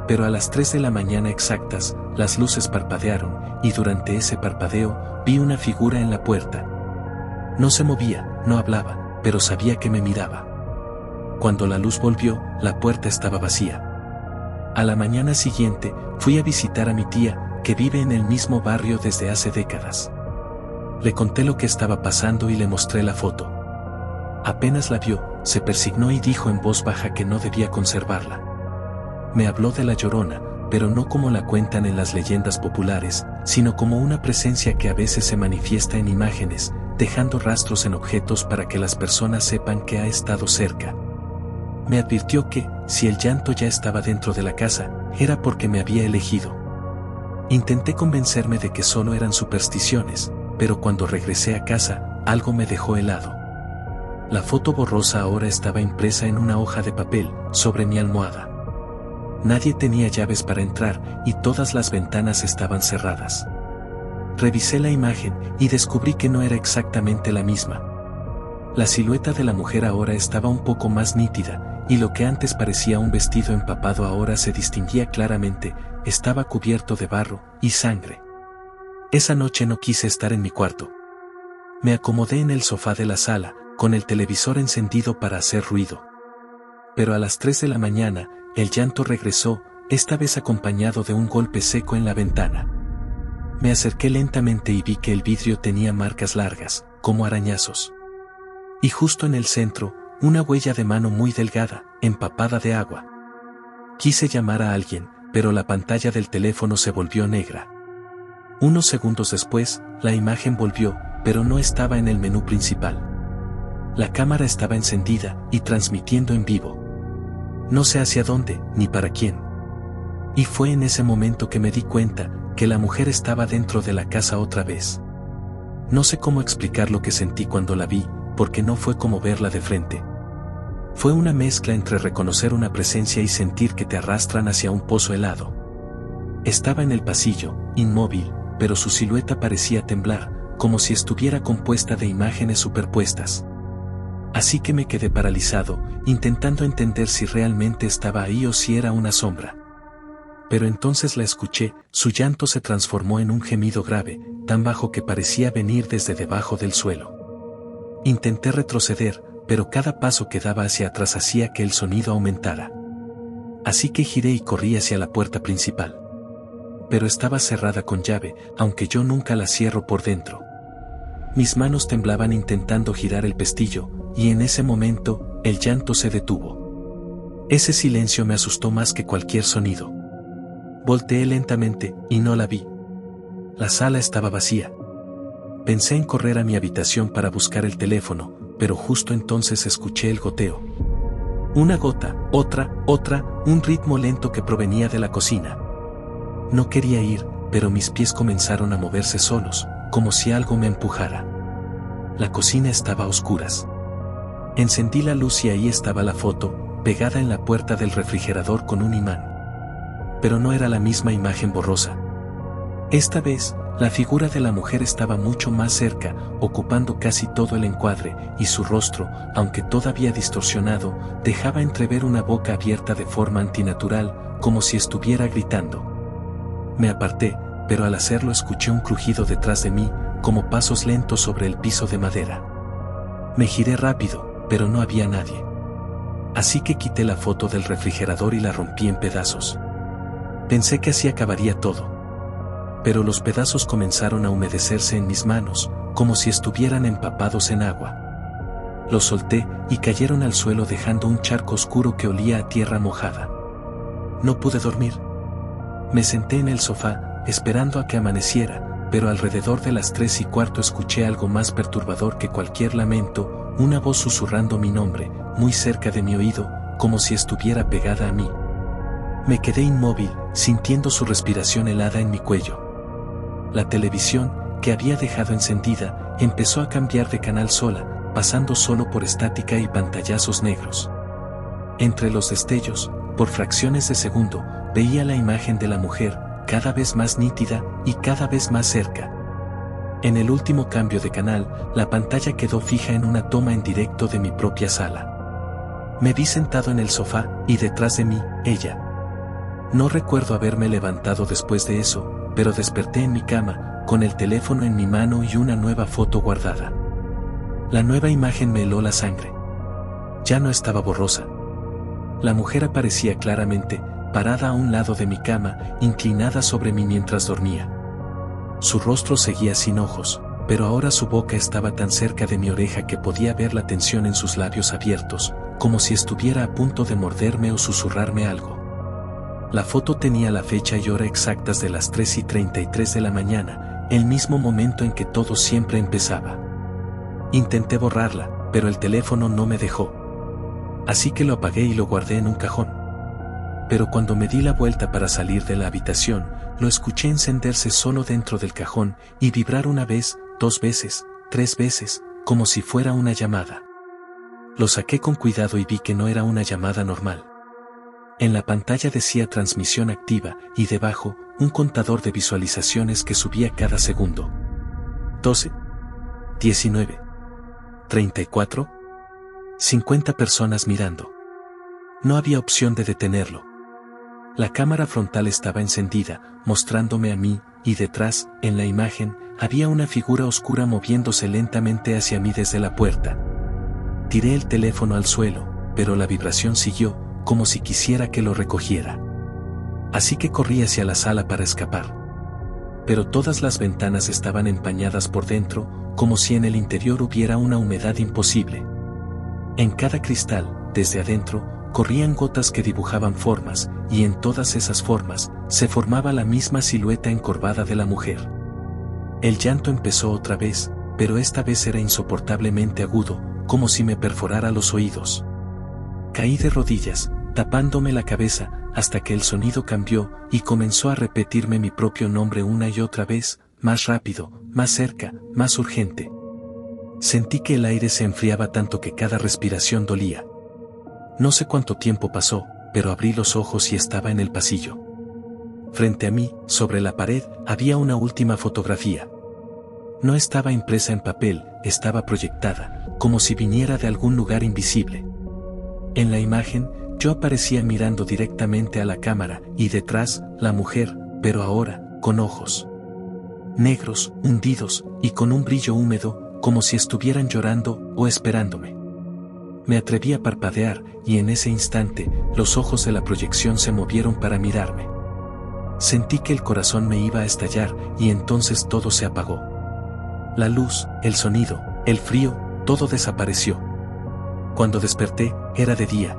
Pero a las 3 de la mañana exactas, las luces parpadearon, y durante ese parpadeo, vi una figura en la puerta. No se movía, no hablaba, pero sabía que me miraba. Cuando la luz volvió, la puerta estaba vacía. A la mañana siguiente, fui a visitar a mi tía, que vive en el mismo barrio desde hace décadas. Le conté lo que estaba pasando y le mostré la foto. Apenas la vio, se persignó y dijo en voz baja que no debía conservarla. Me habló de la Llorona, pero no como la cuentan en las leyendas populares, sino como una presencia que a veces se manifiesta en imágenes, dejando rastros en objetos para que las personas sepan que ha estado cerca. Me advirtió que, si el llanto ya estaba dentro de la casa, era porque me había elegido. Intenté convencerme de que solo eran supersticiones, pero cuando regresé a casa, algo me dejó helado. La foto borrosa ahora estaba impresa en una hoja de papel, sobre mi almohada. Nadie tenía llaves para entrar, y todas las ventanas estaban cerradas. Revisé la imagen, y descubrí que no era exactamente la misma. La silueta de la mujer ahora estaba un poco más nítida, y lo que antes parecía un vestido empapado ahora se distinguía claramente, estaba cubierto de barro y sangre. Esa noche no quise estar en mi cuarto. Me acomodé en el sofá de la sala, con el televisor encendido para hacer ruido. Pero a las 3 de la mañana, el llanto regresó, esta vez acompañado de un golpe seco en la ventana. Me acerqué lentamente y vi que el vidrio tenía marcas largas, como arañazos. Y justo en el centro, una huella de mano muy delgada, empapada de agua. Quise llamar a alguien, pero la pantalla del teléfono se volvió negra. Unos segundos después, la imagen volvió, pero no estaba en el menú principal. La cámara estaba encendida y transmitiendo en vivo. No sé hacia dónde, ni para quién. Y fue en ese momento que me di cuenta que la mujer estaba dentro de la casa otra vez. No sé cómo explicar lo que sentí cuando la vi, porque no fue como verla de frente. Fue una mezcla entre reconocer una presencia y sentir que te arrastran hacia un pozo helado. Estaba en el pasillo, inmóvil, pero su silueta parecía temblar, como si estuviera compuesta de imágenes superpuestas. Así que me quedé paralizado, intentando entender si realmente estaba ahí o si era una sombra. Pero entonces la escuché, su llanto se transformó en un gemido grave, tan bajo que parecía venir desde debajo del suelo. Intenté retroceder, pero cada paso que daba hacia atrás hacía que el sonido aumentara. Así que giré y corrí hacia la puerta principal. Pero estaba cerrada con llave, aunque yo nunca la cierro por dentro. Mis manos temblaban intentando girar el pestillo, y en ese momento, el llanto se detuvo. Ese silencio me asustó más que cualquier sonido. Volteé lentamente, y no la vi. La sala estaba vacía. Pensé en correr a mi habitación para buscar el teléfono, pero justo entonces escuché el goteo. Una gota, otra, un ritmo lento que provenía de la cocina. No quería ir, pero mis pies comenzaron a moverse solos, como si algo me empujara. La cocina estaba a oscuras. Encendí la luz y ahí estaba la foto, pegada en la puerta del refrigerador con un imán. Pero no era la misma imagen borrosa. Esta vez, la figura de la mujer estaba mucho más cerca, ocupando casi todo el encuadre, y su rostro, aunque todavía distorsionado, dejaba entrever una boca abierta de forma antinatural, como si estuviera gritando. Me aparté, pero al hacerlo escuché un crujido detrás de mí, como pasos lentos sobre el piso de madera. Me giré rápido, pero no había nadie. Así que quité la foto del refrigerador y la rompí en pedazos. Pensé que así acabaría todo. Pero los pedazos comenzaron a humedecerse en mis manos, como si estuvieran empapados en agua. Los solté y cayeron al suelo dejando un charco oscuro que olía a tierra mojada. No pude dormir. Me senté en el sofá, esperando a que amaneciera, pero alrededor de las 3:15 escuché algo más perturbador que cualquier lamento, una voz susurrando mi nombre, muy cerca de mi oído, como si estuviera pegada a mí. Me quedé inmóvil, sintiendo su respiración helada en mi cuello. La televisión, que había dejado encendida, empezó a cambiar de canal sola, pasando solo por estática y pantallazos negros. Entre los destellos, por fracciones de segundo, veía la imagen de la mujer, cada vez más nítida y cada vez más cerca. En el último cambio de canal, la pantalla quedó fija en una toma en directo de mi propia sala. Me vi sentado en el sofá, y detrás de mí, ella. No recuerdo haberme levantado después de eso, pero desperté en mi cama, con el teléfono en mi mano y una nueva foto guardada. La nueva imagen me heló la sangre. Ya no estaba borrosa. La mujer aparecía claramente, parada a un lado de mi cama, inclinada sobre mí mientras dormía. Su rostro seguía sin ojos, pero ahora su boca estaba tan cerca de mi oreja que podía ver la tensión en sus labios abiertos, como si estuviera a punto de morderme o susurrarme algo. La foto tenía la fecha y hora exactas de las 3:33 de la mañana, el mismo momento en que todo siempre empezaba. Intenté borrarla, pero el teléfono no me dejó. Así que lo apagué y lo guardé en un cajón. Pero cuando me di la vuelta para salir de la habitación, lo escuché encenderse solo dentro del cajón y vibrar una vez, 2 veces, 3 veces, como si fuera una llamada. Lo saqué con cuidado y vi que no era una llamada normal. En la pantalla decía transmisión activa y debajo, un contador de visualizaciones que subía cada segundo. 12, 19, 34, 50 personas mirando. No había opción de detenerlo. La cámara frontal estaba encendida, mostrándome a mí, y detrás, en la imagen, había una figura oscura moviéndose lentamente hacia mí desde la puerta. Tiré el teléfono al suelo, pero la vibración siguió, como si quisiera que lo recogiera. Así que corrí hacia la sala para escapar. Pero todas las ventanas estaban empañadas por dentro, como si en el interior hubiera una humedad imposible. En cada cristal, desde adentro, corrían gotas que dibujaban formas, y en todas esas formas, se formaba la misma silueta encorvada de la mujer. El llanto empezó otra vez, pero esta vez era insoportablemente agudo, como si me perforara los oídos. Caí de rodillas, tapándome la cabeza, hasta que el sonido cambió, y comenzó a repetirme mi propio nombre una y otra vez, más rápido, más cerca, más urgente. Sentí que el aire se enfriaba tanto que cada respiración dolía. No sé cuánto tiempo pasó, pero abrí los ojos y estaba en el pasillo. Frente a mí, sobre la pared, había una última fotografía. No estaba impresa en papel, estaba proyectada, como si viniera de algún lugar invisible. En la imagen, yo aparecía mirando directamente a la cámara, y detrás, la mujer, pero ahora, con ojos negros, hundidos, y con un brillo húmedo, como si estuvieran llorando o esperándome. Me atreví a parpadear, y en ese instante, los ojos de la proyección se movieron para mirarme. Sentí que el corazón me iba a estallar, y entonces todo se apagó. La luz, el sonido, el frío, todo desapareció. Cuando desperté, era de día.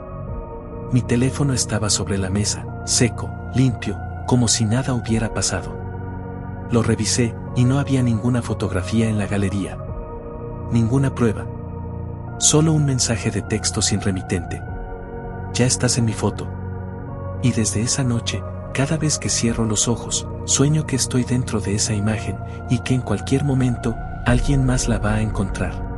Mi teléfono estaba sobre la mesa, seco, limpio, como si nada hubiera pasado. Lo revisé, y no había ninguna fotografía en la galería. Ninguna prueba. Solo un mensaje de texto sin remitente. Ya estás en mi foto. Y desde esa noche, cada vez que cierro los ojos, sueño que estoy dentro de esa imagen, y que en cualquier momento, alguien más la va a encontrar.